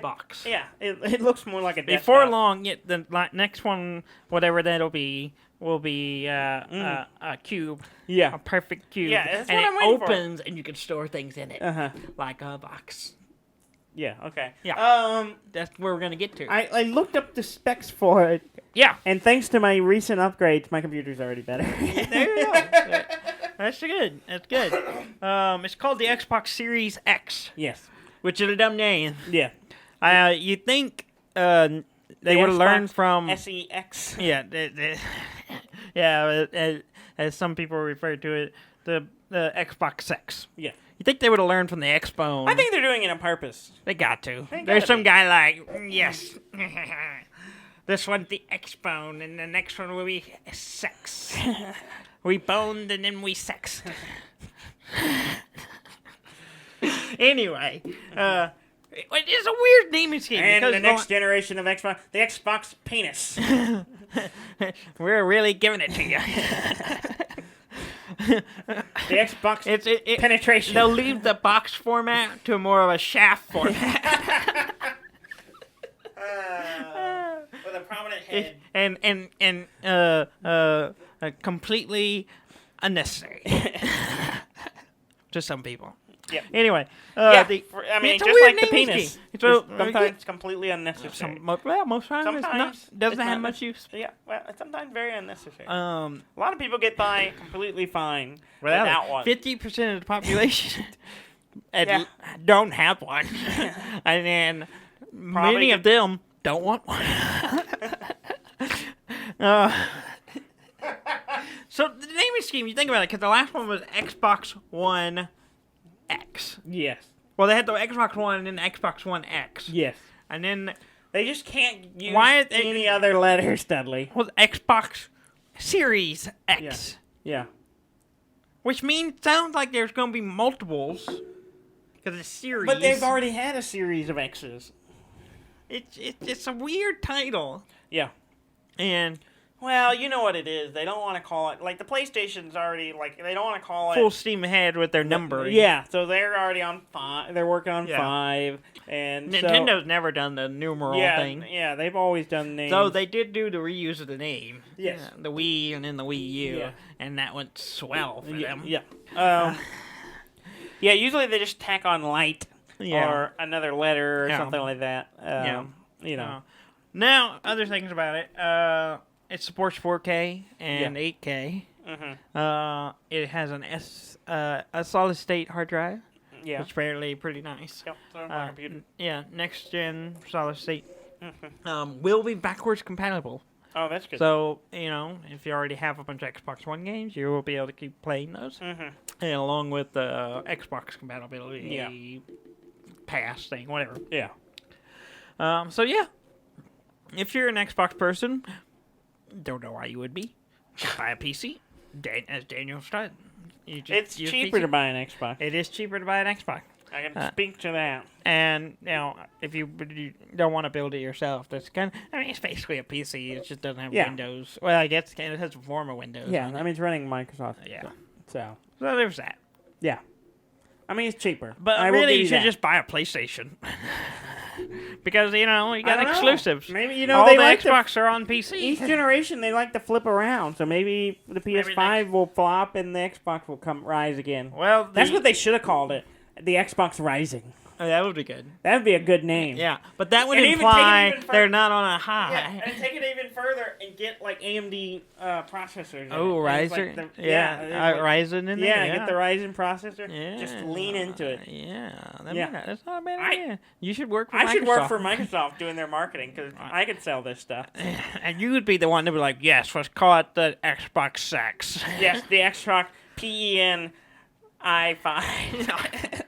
Speaker 2: box.
Speaker 1: Yeah, it looks more like a desktop.
Speaker 2: Before long, the next one, whatever that'll be, will be a cube.
Speaker 1: Yeah.
Speaker 2: A perfect cube.
Speaker 1: Yeah, that's
Speaker 2: and
Speaker 1: what I'm
Speaker 2: it
Speaker 1: waiting
Speaker 2: opens, and you can store things in it. Like a box.
Speaker 1: Yeah, okay.
Speaker 2: Yeah. That's where we're going to get to.
Speaker 1: I looked up the specs for it.
Speaker 2: Yeah.
Speaker 1: And thanks to my recent upgrades, my computer's already better.
Speaker 2: There you go. That's good. That's good. It's called the Xbox Series X.
Speaker 1: Yes.
Speaker 2: Which is a dumb name.
Speaker 1: Yeah.
Speaker 2: You think they would have learned from
Speaker 1: SEX.
Speaker 2: Yeah. As some people refer to it, the Xbox X.
Speaker 1: Yeah.
Speaker 2: You think they would have learned from the X-Bone?
Speaker 1: I think they're doing it on purpose.
Speaker 2: They got to. There's some guy like, yes, this one's the X-Bone, and the next one will be sex. We boned and then we sexed. Anyway, it's a weird naming scheme.
Speaker 1: And the next generation of Xbox, the Xbox penis.
Speaker 2: We're really giving it to you.
Speaker 1: The Xbox penetration.
Speaker 2: They'll leave the box format to more of a shaft format.
Speaker 1: With a prominent head.
Speaker 2: And completely unnecessary. To some people.
Speaker 1: Yeah.
Speaker 2: Anyway,
Speaker 1: just
Speaker 2: weird
Speaker 1: like the penis. Sometimes it's completely unnecessary.
Speaker 2: Most times it's not. Doesn't have much use.
Speaker 1: Yeah, well, it's sometimes very unnecessary. A lot of people get by completely fine
Speaker 2: without
Speaker 1: without one.
Speaker 2: 50% of the population don't have one, and then many of them don't want one. So the naming scheme, you think about it, because the last one was Xbox One X.
Speaker 1: Yes.
Speaker 2: Well, they had the Xbox One and the Xbox One X.
Speaker 1: Yes.
Speaker 2: And then
Speaker 1: they just can't use any
Speaker 2: other
Speaker 1: other letters, Dudley.
Speaker 2: Well, Xbox Series X.
Speaker 1: Yeah.
Speaker 2: Which sounds like there's going to be multiples because it's series.
Speaker 1: But they've already had a series of X's.
Speaker 2: It's a weird title.
Speaker 1: Yeah.
Speaker 2: And
Speaker 1: well, you know what it is. They don't want to call it, like, the PlayStation's already, like, they don't want to call it
Speaker 2: full steam ahead with their numbering.
Speaker 1: Yeah, so they're already on 5. They're working on 5. And
Speaker 2: Nintendo's never done the numeral thing.
Speaker 1: Yeah, they've always done names.
Speaker 2: So they did do the reuse of the name.
Speaker 1: Yes.
Speaker 2: The Wii and then the Wii U. Yeah. And that went swell for them.
Speaker 1: Yeah. Usually they just tack on light or another letter or something like that. You know.
Speaker 2: Now, other things about it. It supports 4K and 8K.
Speaker 1: Mm-hmm.
Speaker 2: It has a solid state hard drive.
Speaker 1: Yeah.
Speaker 2: It's fairly pretty nice.
Speaker 1: Yep. So my computer.
Speaker 2: Yeah, next gen solid state.
Speaker 1: Mm-hmm.
Speaker 2: Will be backwards compatible.
Speaker 1: Oh, that's good.
Speaker 2: So, if you already have a bunch of Xbox One games, you will be able to keep playing those.
Speaker 1: Mm-hmm.
Speaker 2: And along with the Xbox compatibility pass thing, whatever.
Speaker 1: Yeah.
Speaker 2: So, yeah. If you're an Xbox person, don't know why you would be. Just buy a PC. As Daniel said.
Speaker 1: It's cheaper to buy an Xbox.
Speaker 2: It is cheaper to buy an Xbox.
Speaker 1: I can speak to that.
Speaker 2: And, if you don't want to build it yourself, that's it's basically a PC. It just doesn't have Windows. Well, I guess it has a form of Windows.
Speaker 1: Yeah, it's running Microsoft.
Speaker 2: Yeah.
Speaker 1: So
Speaker 2: there's that.
Speaker 1: Yeah. It's cheaper.
Speaker 2: But really, you should just buy a PlayStation. Because, you got exclusives.
Speaker 1: Maybe,
Speaker 2: all the Xbox are on PC.
Speaker 1: Each generation, they like to flip around. So maybe the PS5 will flop and the Xbox will rise again.
Speaker 2: Well,
Speaker 1: that's what they should have called it. The Xbox Rising.
Speaker 2: Oh, that would be good.
Speaker 1: That would be a good name.
Speaker 2: Yeah, but that would imply they're not on a high.
Speaker 1: Yeah, and take it even further and get like AMD processors.
Speaker 2: Oh, Ryzen.
Speaker 1: Like
Speaker 2: Ryzen in there.
Speaker 1: Yeah, get the Ryzen processor. Yeah. Just lean into it.
Speaker 2: That's not a bad idea. You should work for Microsoft.
Speaker 1: I should work for Microsoft doing their marketing because I could sell this stuff.
Speaker 2: And you would be the one to be like, yes, let's call it the Xbox 6.
Speaker 1: Yes, the Xbox PEN i5.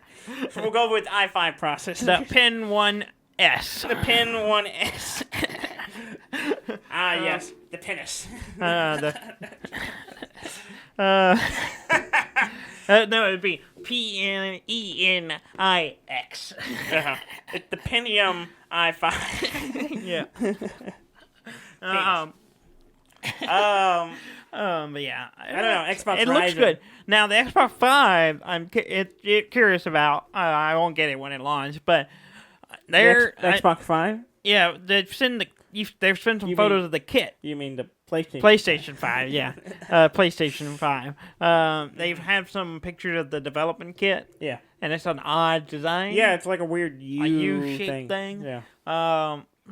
Speaker 1: So we'll go with i5 processor.
Speaker 2: The Pen 1S.
Speaker 1: The Pen 1S. Yes, the penis.
Speaker 2: No, it would be PENENIX.
Speaker 1: It's the Pentium i5.
Speaker 2: Yeah. But yeah,
Speaker 1: I don't know. Xbox.
Speaker 2: It looks good. Now the Xbox 5, I'm curious about. I won't get it when it launches, but
Speaker 1: Xbox 5.
Speaker 2: Yeah, they've sent some photos of the kit.
Speaker 1: You mean the PlayStation?
Speaker 2: PlayStation 5, yeah. PlayStation 5. They've had some pictures of the development kit.
Speaker 1: Yeah.
Speaker 2: And it's an odd design.
Speaker 1: Yeah, it's like a weird
Speaker 2: U-shaped thing.
Speaker 1: Yeah.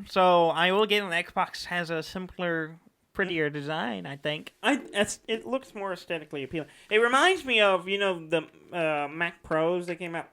Speaker 2: So I will get an Xbox has a simpler, prettier design, I think.
Speaker 1: It looks more aesthetically appealing. It reminds me of, the Mac Pros that came out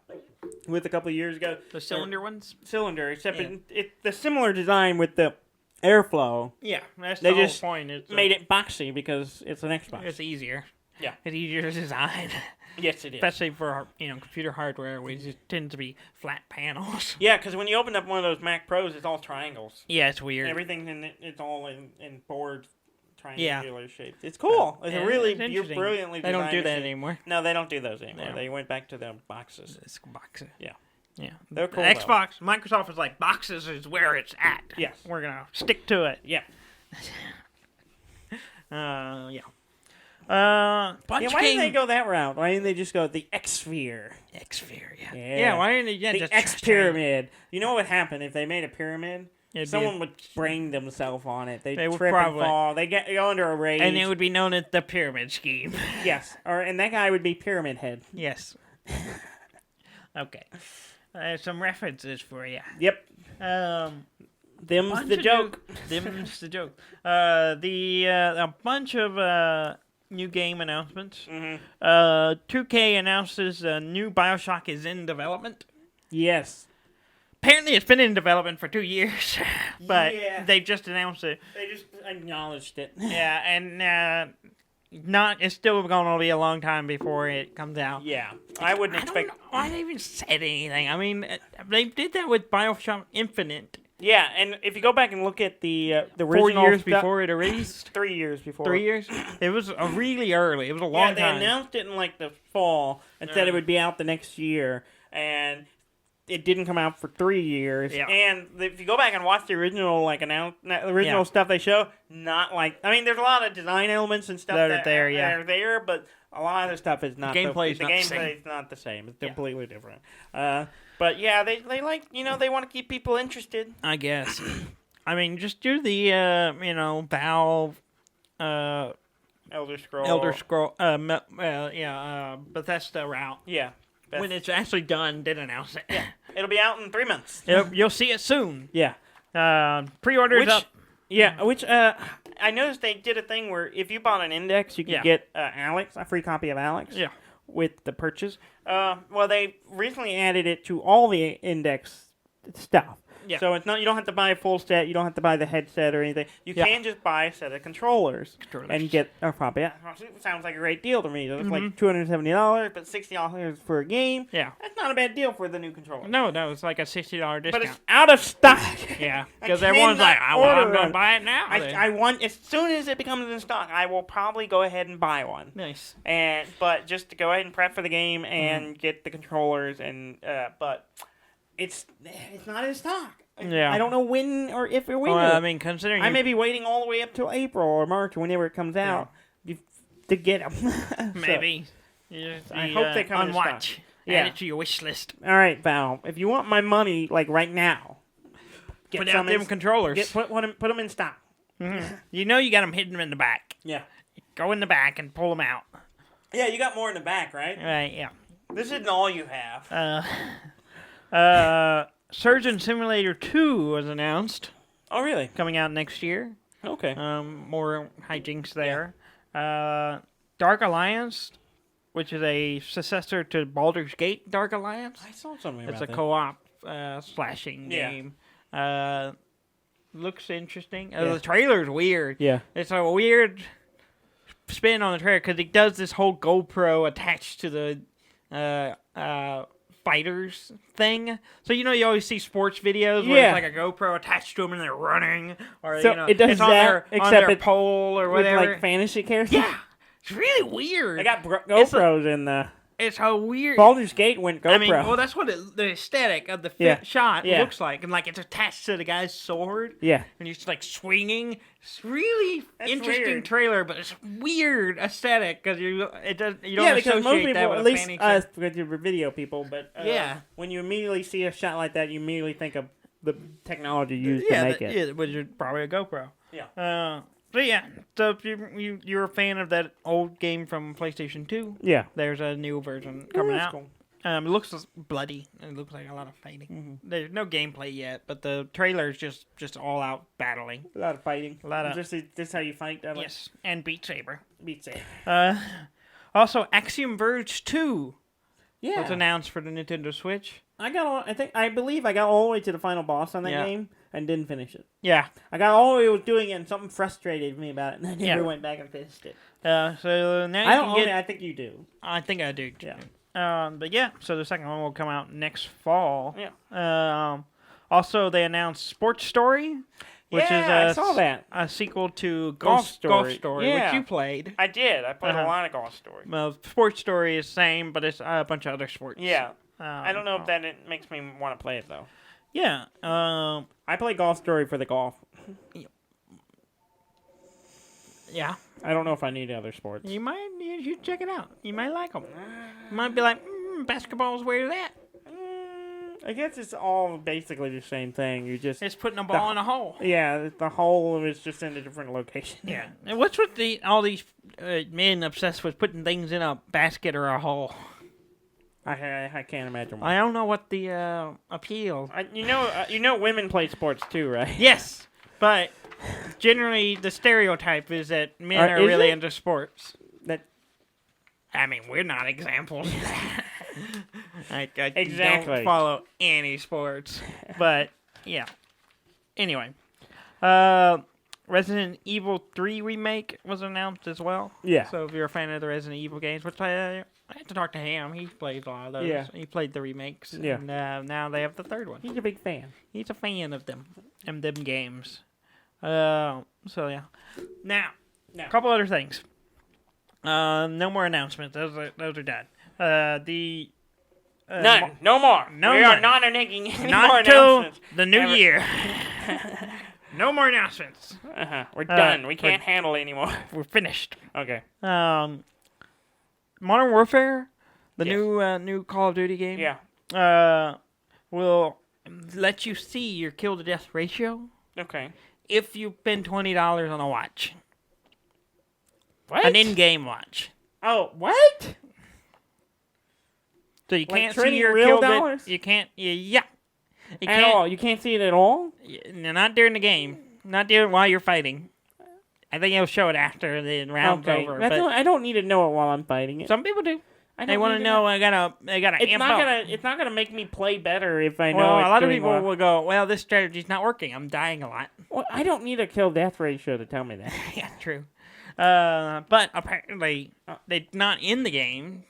Speaker 1: with a couple of years ago.
Speaker 2: The cylinder ones?
Speaker 1: Cylinder, except it's the similar design with the airflow.
Speaker 2: Yeah, that's the whole point.
Speaker 1: They made it boxy because it's an Xbox.
Speaker 2: It's easier.
Speaker 1: Yeah.
Speaker 2: It's easier to design.
Speaker 1: Yes, it is.
Speaker 2: Especially for, computer hardware, which tends to be flat panels.
Speaker 1: Yeah, because when you open up one of those Mac Pros, it's all triangles.
Speaker 2: Yeah, it's weird.
Speaker 1: Everything in it, it's all in board triangular shapes. It's cool. It's you're brilliantly designed.
Speaker 2: They don't do that anymore.
Speaker 1: No, they don't do those anymore. Yeah. They went back to the boxes.
Speaker 2: It's boxes.
Speaker 1: Yeah.
Speaker 2: Yeah.
Speaker 1: They're cool.
Speaker 2: Xbox, Microsoft is like, boxes is where it's at.
Speaker 1: Yes.
Speaker 2: We're going to stick to it.
Speaker 1: Yeah.
Speaker 2: Yeah.
Speaker 1: Why didn't they go that route? Why didn't they just go the X-Sphere?
Speaker 2: X-Sphere, yeah. Yeah, why didn't they
Speaker 1: the X-Pyramid. You know what would happen if they made a pyramid? Someone would brain themselves on it. They'd trip and fall. They go under a rage.
Speaker 2: And it would be known as the Pyramid Scheme.
Speaker 1: Yes. And that guy would be Pyramid Head.
Speaker 2: Yes. Okay. Some references for you.
Speaker 1: Yep. Them's the joke.
Speaker 2: Them's the joke. A bunch of new game announcements.
Speaker 1: Mm-hmm.
Speaker 2: 2K announces a new BioShock is in development.
Speaker 1: Yes.
Speaker 2: Apparently, it's been in development for 2 years, but they just announced it.
Speaker 1: They just acknowledged it.
Speaker 2: Yeah, and it's still going to be a long time before it comes out.
Speaker 1: Yeah, I wouldn't expect.
Speaker 2: Don't know why they even said anything. I mean, they did that with BioShock Infinite.
Speaker 1: Yeah, and if you go back and look at the original
Speaker 2: 4 years before it released,
Speaker 1: 3 years before.
Speaker 2: 3 years. It was really early. It was a long time.
Speaker 1: Yeah, they announced it in like the fall and said it would be out the next year, and it didn't come out for 3 years.
Speaker 2: Yeah.
Speaker 1: And if you go back and watch the original stuff they show, not like there's a lot of design elements and stuff that are there, but a lot of the stuff is not.
Speaker 2: The gameplay is
Speaker 1: not the same. It's completely different. But yeah, they like they want to keep people interested.
Speaker 2: I guess. Just do the Valve
Speaker 1: Elder Scroll
Speaker 2: Bethesda route.
Speaker 1: Yeah.
Speaker 2: When it's actually done, then announce it.
Speaker 1: Yeah. It'll be out in 3 months.
Speaker 2: You'll see it soon.
Speaker 1: Yeah.
Speaker 2: Pre-orders up.
Speaker 1: Yeah, which I noticed they did a thing where if you bought an Index, you could get Alex, a free copy of Alex.
Speaker 2: Yeah.
Speaker 1: with the purchase. Well, they recently added it to all the Index stuff. Yeah. So it's not, you don't have to buy a full set. You don't have to buy the headset or anything. You can just buy a set of controllers. And get a probably. Yeah, sounds like a great deal to me. It's like $270, but $60 for a game.
Speaker 2: Yeah,
Speaker 1: that's not a bad deal for the new controller.
Speaker 2: No, it's like a $60 discount.
Speaker 1: But it's out of stock.
Speaker 2: Yeah, because everyone's like, I'm going to buy it now.
Speaker 1: I want, as soon as it becomes in stock, I will probably go ahead and buy one.
Speaker 2: Nice.
Speaker 1: But just to go ahead and prep for the game and get the controllers but. It's not in stock.
Speaker 2: Yeah.
Speaker 1: I don't know when or if it will.
Speaker 2: Well, I mean, considering
Speaker 1: I may be waiting all the way up till April or March or whenever it comes out to get them.
Speaker 2: Maybe.
Speaker 1: I hope they come in stock.
Speaker 2: Add it to your wish list.
Speaker 1: All right, Val. If you want my money, like right now,
Speaker 2: put out them controllers.
Speaker 1: Put them in stock.
Speaker 2: Mm-hmm. You know you got them hidden in the back.
Speaker 1: Yeah.
Speaker 2: Go in the back and pull them out.
Speaker 1: Yeah, you got more in the back, right?
Speaker 2: Right. Yeah.
Speaker 1: This isn't all you have.
Speaker 2: Surgeon Simulator 2 was announced.
Speaker 1: Oh, really?
Speaker 2: Coming out next year.
Speaker 1: Okay.
Speaker 2: More hijinks there. Yeah. Dark Alliance, which is a successor to Baldur's Gate Dark Alliance.
Speaker 1: I saw something about
Speaker 2: that. It's a co-op slashing game. Looks interesting. The trailer's weird.
Speaker 1: Yeah.
Speaker 2: It's a weird spin on the trailer because it does this whole GoPro attached to the fighters thing. So you always see sports videos where it's like a GoPro attached to them and they're running, or
Speaker 1: it does
Speaker 2: it's
Speaker 1: that,
Speaker 2: on their pole or whatever.
Speaker 1: With like fantasy characters.
Speaker 2: Yeah, it's really weird.
Speaker 1: They got GoPros in the.
Speaker 2: It's a weird.
Speaker 1: Baldur's Gate went GoPro.
Speaker 2: I mean, well, that's what the aesthetic of the shot looks like, and like it's attached to the guy's sword.
Speaker 1: Yeah,
Speaker 2: and he's like swinging. It's really interesting trailer, but it's weird aesthetic because you don't associate
Speaker 1: most people,
Speaker 2: that with
Speaker 1: at least
Speaker 2: fantasy.
Speaker 1: us, because you're video people, but when you immediately see a shot like that, you immediately think of the technology used to make it.
Speaker 2: Yeah, which is probably a GoPro.
Speaker 1: Yeah.
Speaker 2: But yeah, so if you're a fan of that old game from PlayStation 2, there's a new version coming out. Cool. It looks bloody. It looks like a lot of fighting. Mm-hmm. There's no gameplay yet, but the trailer is just all out battling.
Speaker 1: A lot of fighting.
Speaker 2: A lot of
Speaker 1: this how you fight.
Speaker 2: Yes, and Beat Saber.
Speaker 1: Beat Saber.
Speaker 2: Also, Axiom Verge 2 was announced for the Nintendo Switch.
Speaker 1: I believe I got all the way to the final boss on that game and didn't finish it.
Speaker 2: Yeah.
Speaker 1: I got all the way doing it and something frustrated me about it and I never went back and finished it.
Speaker 2: So now
Speaker 1: I think you do.
Speaker 2: I think I do too. Yeah. But yeah, so the second one will come out next fall.
Speaker 1: Yeah.
Speaker 2: Also, they announced Sports Story, which is
Speaker 1: I saw that.
Speaker 2: A sequel to Golf Story, which you played.
Speaker 1: I did. I played a lot of Golf Story.
Speaker 2: Well, Sports Story is the same, but it's a bunch of other sports.
Speaker 1: Yeah. I don't know if it makes me want to play it, though.
Speaker 2: Yeah.
Speaker 1: I play Golf Story for the golf.
Speaker 2: Yeah.
Speaker 1: I don't know if I need other sports.
Speaker 2: You should check it out. You might like them. You might be like, basketball's where that.
Speaker 1: I guess it's all basically the same thing.
Speaker 2: It's putting a ball in a hole.
Speaker 1: Yeah, the hole is just in a different location.
Speaker 2: Yeah. And what's with all these men obsessed with putting things in a basket or a hole?
Speaker 1: I can't imagine why.
Speaker 2: I don't know what the appeal.
Speaker 1: Women play sports too, right?
Speaker 2: Yes, but generally the stereotype is that men are really into sports. I mean, we're not examples. I don't follow any sports, but yeah. Anyway, Resident Evil 3 remake was announced as well.
Speaker 1: Yeah.
Speaker 2: So if you're a fan of the Resident Evil games, which I had to talk to him. He plays a lot of those.
Speaker 1: Yeah.
Speaker 2: He played the remakes.
Speaker 1: Yeah.
Speaker 2: And now they have the third one.
Speaker 1: He's a big fan.
Speaker 2: He's a fan of them games. So yeah. Now, a couple other things. No more announcements. Those are done.
Speaker 1: None. No more.
Speaker 2: No
Speaker 1: we
Speaker 2: more.
Speaker 1: are not making any
Speaker 2: not
Speaker 1: more
Speaker 2: until
Speaker 1: announcements.
Speaker 2: The new year. No more announcements.
Speaker 1: We're done. We can't handle it anymore.
Speaker 2: We're finished.
Speaker 1: Okay.
Speaker 2: Modern Warfare, the new Call of Duty game.
Speaker 1: Yeah.
Speaker 2: Will let you see your kill to death ratio.
Speaker 1: Okay.
Speaker 2: If you spend $20 on a watch.
Speaker 1: What?
Speaker 2: An in-game watch.
Speaker 1: Oh, what?
Speaker 2: So you can't see
Speaker 1: trading
Speaker 2: your
Speaker 1: real
Speaker 2: kill
Speaker 1: dollars?
Speaker 2: You can't. Yeah. You
Speaker 1: at all? You can't see it at all?
Speaker 2: Not during the game. Not while you're fighting. I think it'll show it after the round's over.
Speaker 1: I don't need to know it while I'm fighting it.
Speaker 2: Some people do. They want to know I gotta amp up.
Speaker 1: It's not gonna make me play better if I know.
Speaker 2: Well, a lot of people will go, well, this strategy's not working. I'm dying a lot.
Speaker 1: Well, I don't need a kill death ratio to tell me that.
Speaker 2: Yeah, true. But apparently, they're not in the game,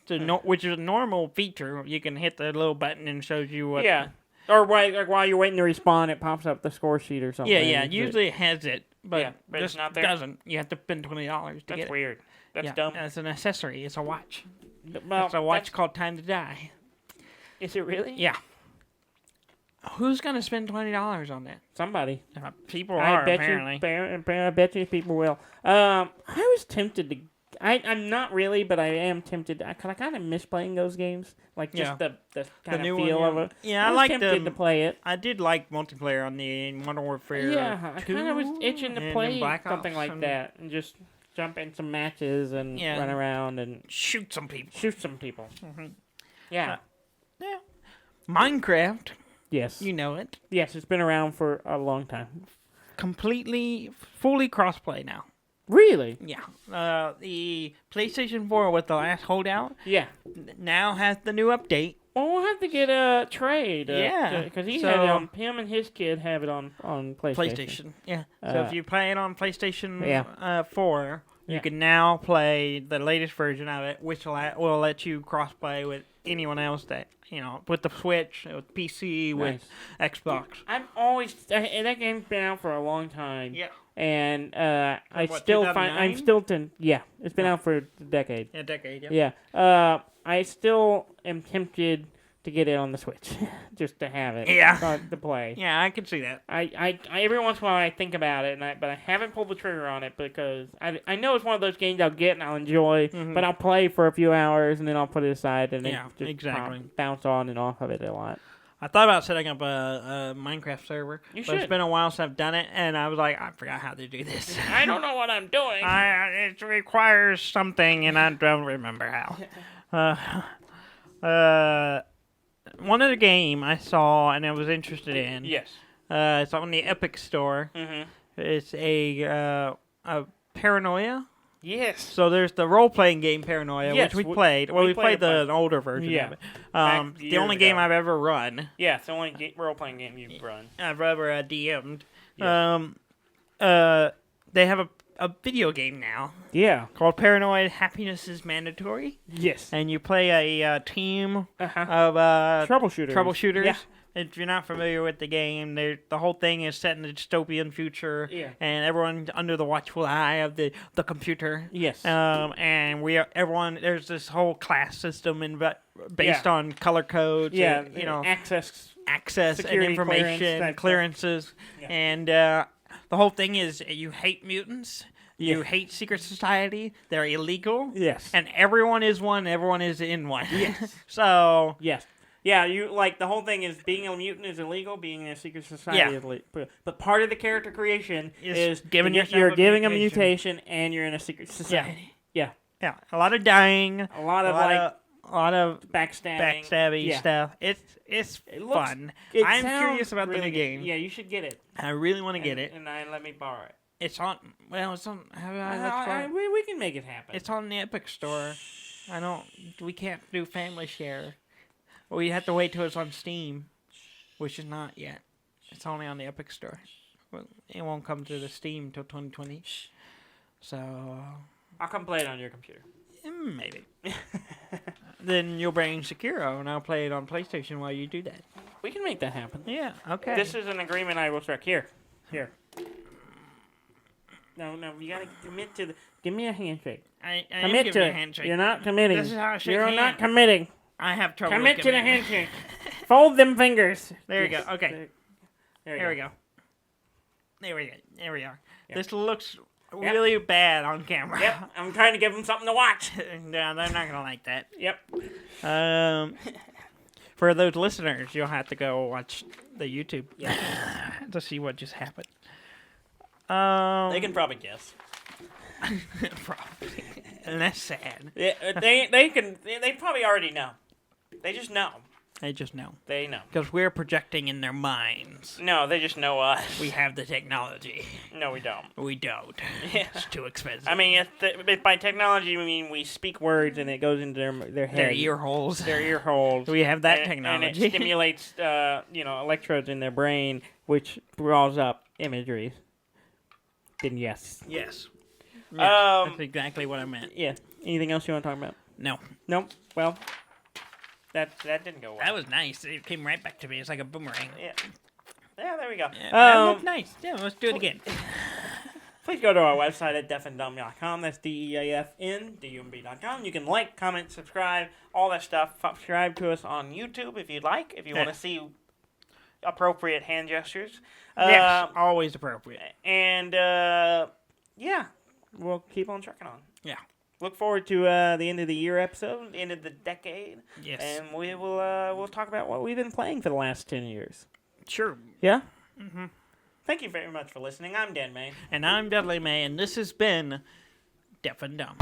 Speaker 2: which is a normal feature. You can hit the little button and it shows you what.
Speaker 1: Yeah. Or while you're waiting to respawn, it pops up the score sheet or something.
Speaker 2: Yeah. Usually it has it, but
Speaker 1: it's not there.
Speaker 2: Doesn't. You have to spend $20 to get it.
Speaker 1: That's weird. That's dumb.
Speaker 2: It's an accessory. It's a watch.
Speaker 1: Well,
Speaker 2: it's a watch called Time to Die.
Speaker 1: Is it really?
Speaker 2: Yeah. Who's gonna spend $20 on that?
Speaker 1: Somebody.
Speaker 2: People are apparently.
Speaker 1: I bet you people will. I was tempted to. I'm not really, but I am tempted. I kind of miss playing those games, like just the kind of feel of it.
Speaker 2: Yeah,
Speaker 1: I was tempted to play it.
Speaker 2: I did like multiplayer on the Modern Warfare.
Speaker 1: Yeah, I kind of was itching to play something like that and just jump in some matches and run around and
Speaker 2: shoot some people.
Speaker 1: Mm-hmm. Yeah.
Speaker 2: Yeah. Minecraft.
Speaker 1: Yes.
Speaker 2: You know it.
Speaker 1: Yes, it's been around for a long time.
Speaker 2: Fully crossplay now.
Speaker 1: Really?
Speaker 2: Yeah. The PlayStation 4 with the last holdout.
Speaker 1: Yeah.
Speaker 2: Now has the new update.
Speaker 1: Well, we'll have to get a trade.
Speaker 2: Yeah.
Speaker 1: Because he had it on. Him and his kid have it on PlayStation.
Speaker 2: Yeah. So if you play it on PlayStation 4, you can now play the latest version of it, which will let you crossplay with anyone else that with the Switch, with PC, with Xbox.
Speaker 1: That game's been out for a long time.
Speaker 2: Yeah.
Speaker 1: And it's been out for a decade.
Speaker 2: A decade,
Speaker 1: yeah. I still am tempted to get it on the Switch, just to have it.
Speaker 2: Yeah.
Speaker 1: To play.
Speaker 2: Yeah, I can see that.
Speaker 1: I every once in a while I think about it, but I haven't pulled the trigger on it because I know it's one of those games I'll get and I'll enjoy, but I'll play for a few hours and then I'll put it aside and then just bounce on and off of it a lot.
Speaker 2: I thought about setting up a Minecraft server. But it's been a while since I've done it, and I was like, I forgot how to do this.
Speaker 1: I don't know what I'm doing.
Speaker 2: It requires something, and I don't remember how. One other game I saw and I was interested in.
Speaker 1: Yes.
Speaker 2: It's on the Epic Store.
Speaker 1: Mm-hmm.
Speaker 2: It's a Paranoia.
Speaker 1: Yes.
Speaker 2: So there's the role-playing game Paranoia, which we played. Well, we played the older version of it. The only game I've ever run.
Speaker 1: Yeah, it's the only role-playing game you've run.
Speaker 2: I've ever DM'd.
Speaker 1: Yes.
Speaker 2: They have a video game now.
Speaker 1: Yeah.
Speaker 2: Called Paranoid Happiness is Mandatory.
Speaker 1: Yes.
Speaker 2: And you play a team of
Speaker 1: troubleshooters.
Speaker 2: Yeah. If you're not familiar with the game, the whole thing is set in a dystopian future, and everyone's under the watchful eye of the computer.
Speaker 1: Yes.
Speaker 2: And there's this whole class system based on color codes.
Speaker 1: Yeah.
Speaker 2: And,
Speaker 1: access
Speaker 2: and information, clearances, and the whole thing is you hate mutants. You hate secret society. They're illegal.
Speaker 1: Yes.
Speaker 2: And everyone is one. Everyone is in one.
Speaker 1: Yes.
Speaker 2: So.
Speaker 1: Yes. Yeah, the whole thing is being a mutant is illegal, being in a secret society is illegal. But part of the character creation is you're giving a mutation and you're in a secret society. Yeah.
Speaker 2: Yeah. A lot of dying.
Speaker 1: A lot of
Speaker 2: backstabby stuff. It's fun. I'm curious about the new game.
Speaker 1: Yeah, you should get it.
Speaker 2: I really want to get it.
Speaker 1: And let me borrow it.
Speaker 2: It's on.
Speaker 1: We can make it happen.
Speaker 2: It's on the Epic Store. We can't do family share. We have to wait till it's on Steam, which is not yet. It's only on the Epic Store. It won't come to the Steam until 2020. So
Speaker 1: I'll come play it on your computer.
Speaker 2: Maybe. Then you'll bring Sekiro, and I'll play it on PlayStation while you do that.
Speaker 1: We can make that happen.
Speaker 2: Yeah, okay.
Speaker 1: This is an agreement I will strike. Here. No, you gotta commit to the... Give me a handshake.
Speaker 2: I commit to a handshake.
Speaker 1: You're not committing.
Speaker 2: This is how I shake
Speaker 1: You're not committing.
Speaker 2: I have trouble
Speaker 1: commit to the handshake. Fold them fingers.
Speaker 2: There you go. Okay.
Speaker 1: There we go.
Speaker 2: There we are. Yep. This looks really bad on camera.
Speaker 1: Yep. I'm trying to give them something to watch.
Speaker 2: No, they're not gonna like that.
Speaker 1: Yep.
Speaker 2: For those listeners, you'll have to go watch the YouTube to see what just happened.
Speaker 1: They can probably guess.
Speaker 2: Probably. And that's sad.
Speaker 1: Yeah, they probably already know. They just know.
Speaker 2: They just know.
Speaker 1: They know.
Speaker 2: Because we're projecting in their minds.
Speaker 1: No, they just know us.
Speaker 2: We have the technology.
Speaker 1: No, we don't.
Speaker 2: We don't.
Speaker 1: Yeah.
Speaker 2: It's too expensive.
Speaker 1: I mean, if by technology we mean we speak words and it goes into their head.
Speaker 2: Their ear holes.
Speaker 1: Their ear holes.
Speaker 2: We have that
Speaker 1: And
Speaker 2: technology.
Speaker 1: it stimulates, electrodes in their brain, which draws up imagery. Then yes.
Speaker 2: Yes. That's exactly what I meant.
Speaker 1: Yeah. Anything else you want to talk about?
Speaker 2: No.
Speaker 1: Nope. Well, that didn't go well.
Speaker 2: That was nice. It came right back to me. It's like a boomerang.
Speaker 1: Yeah. Yeah, there we go.
Speaker 2: Yeah, that looked nice. Yeah, let's do it again.
Speaker 1: Please go to our website at deafandumb.com. That's DEAFNDUMB.com. You can like, comment, subscribe, all that stuff. Subscribe to us on YouTube if you'd like, if you want to see appropriate hand gestures.
Speaker 2: Yes, always appropriate.
Speaker 1: And, we'll keep on trucking on.
Speaker 2: Yeah.
Speaker 1: Look forward to the end of the year episode, end of the decade.
Speaker 2: Yes.
Speaker 1: And we will we'll talk about what we've been playing for the last 10 years.
Speaker 2: Sure.
Speaker 1: Yeah?
Speaker 2: Mm-hmm.
Speaker 1: Thank you very much for listening. I'm Dan May.
Speaker 2: And I'm Dudley May, and this has been Deaf and Dumb.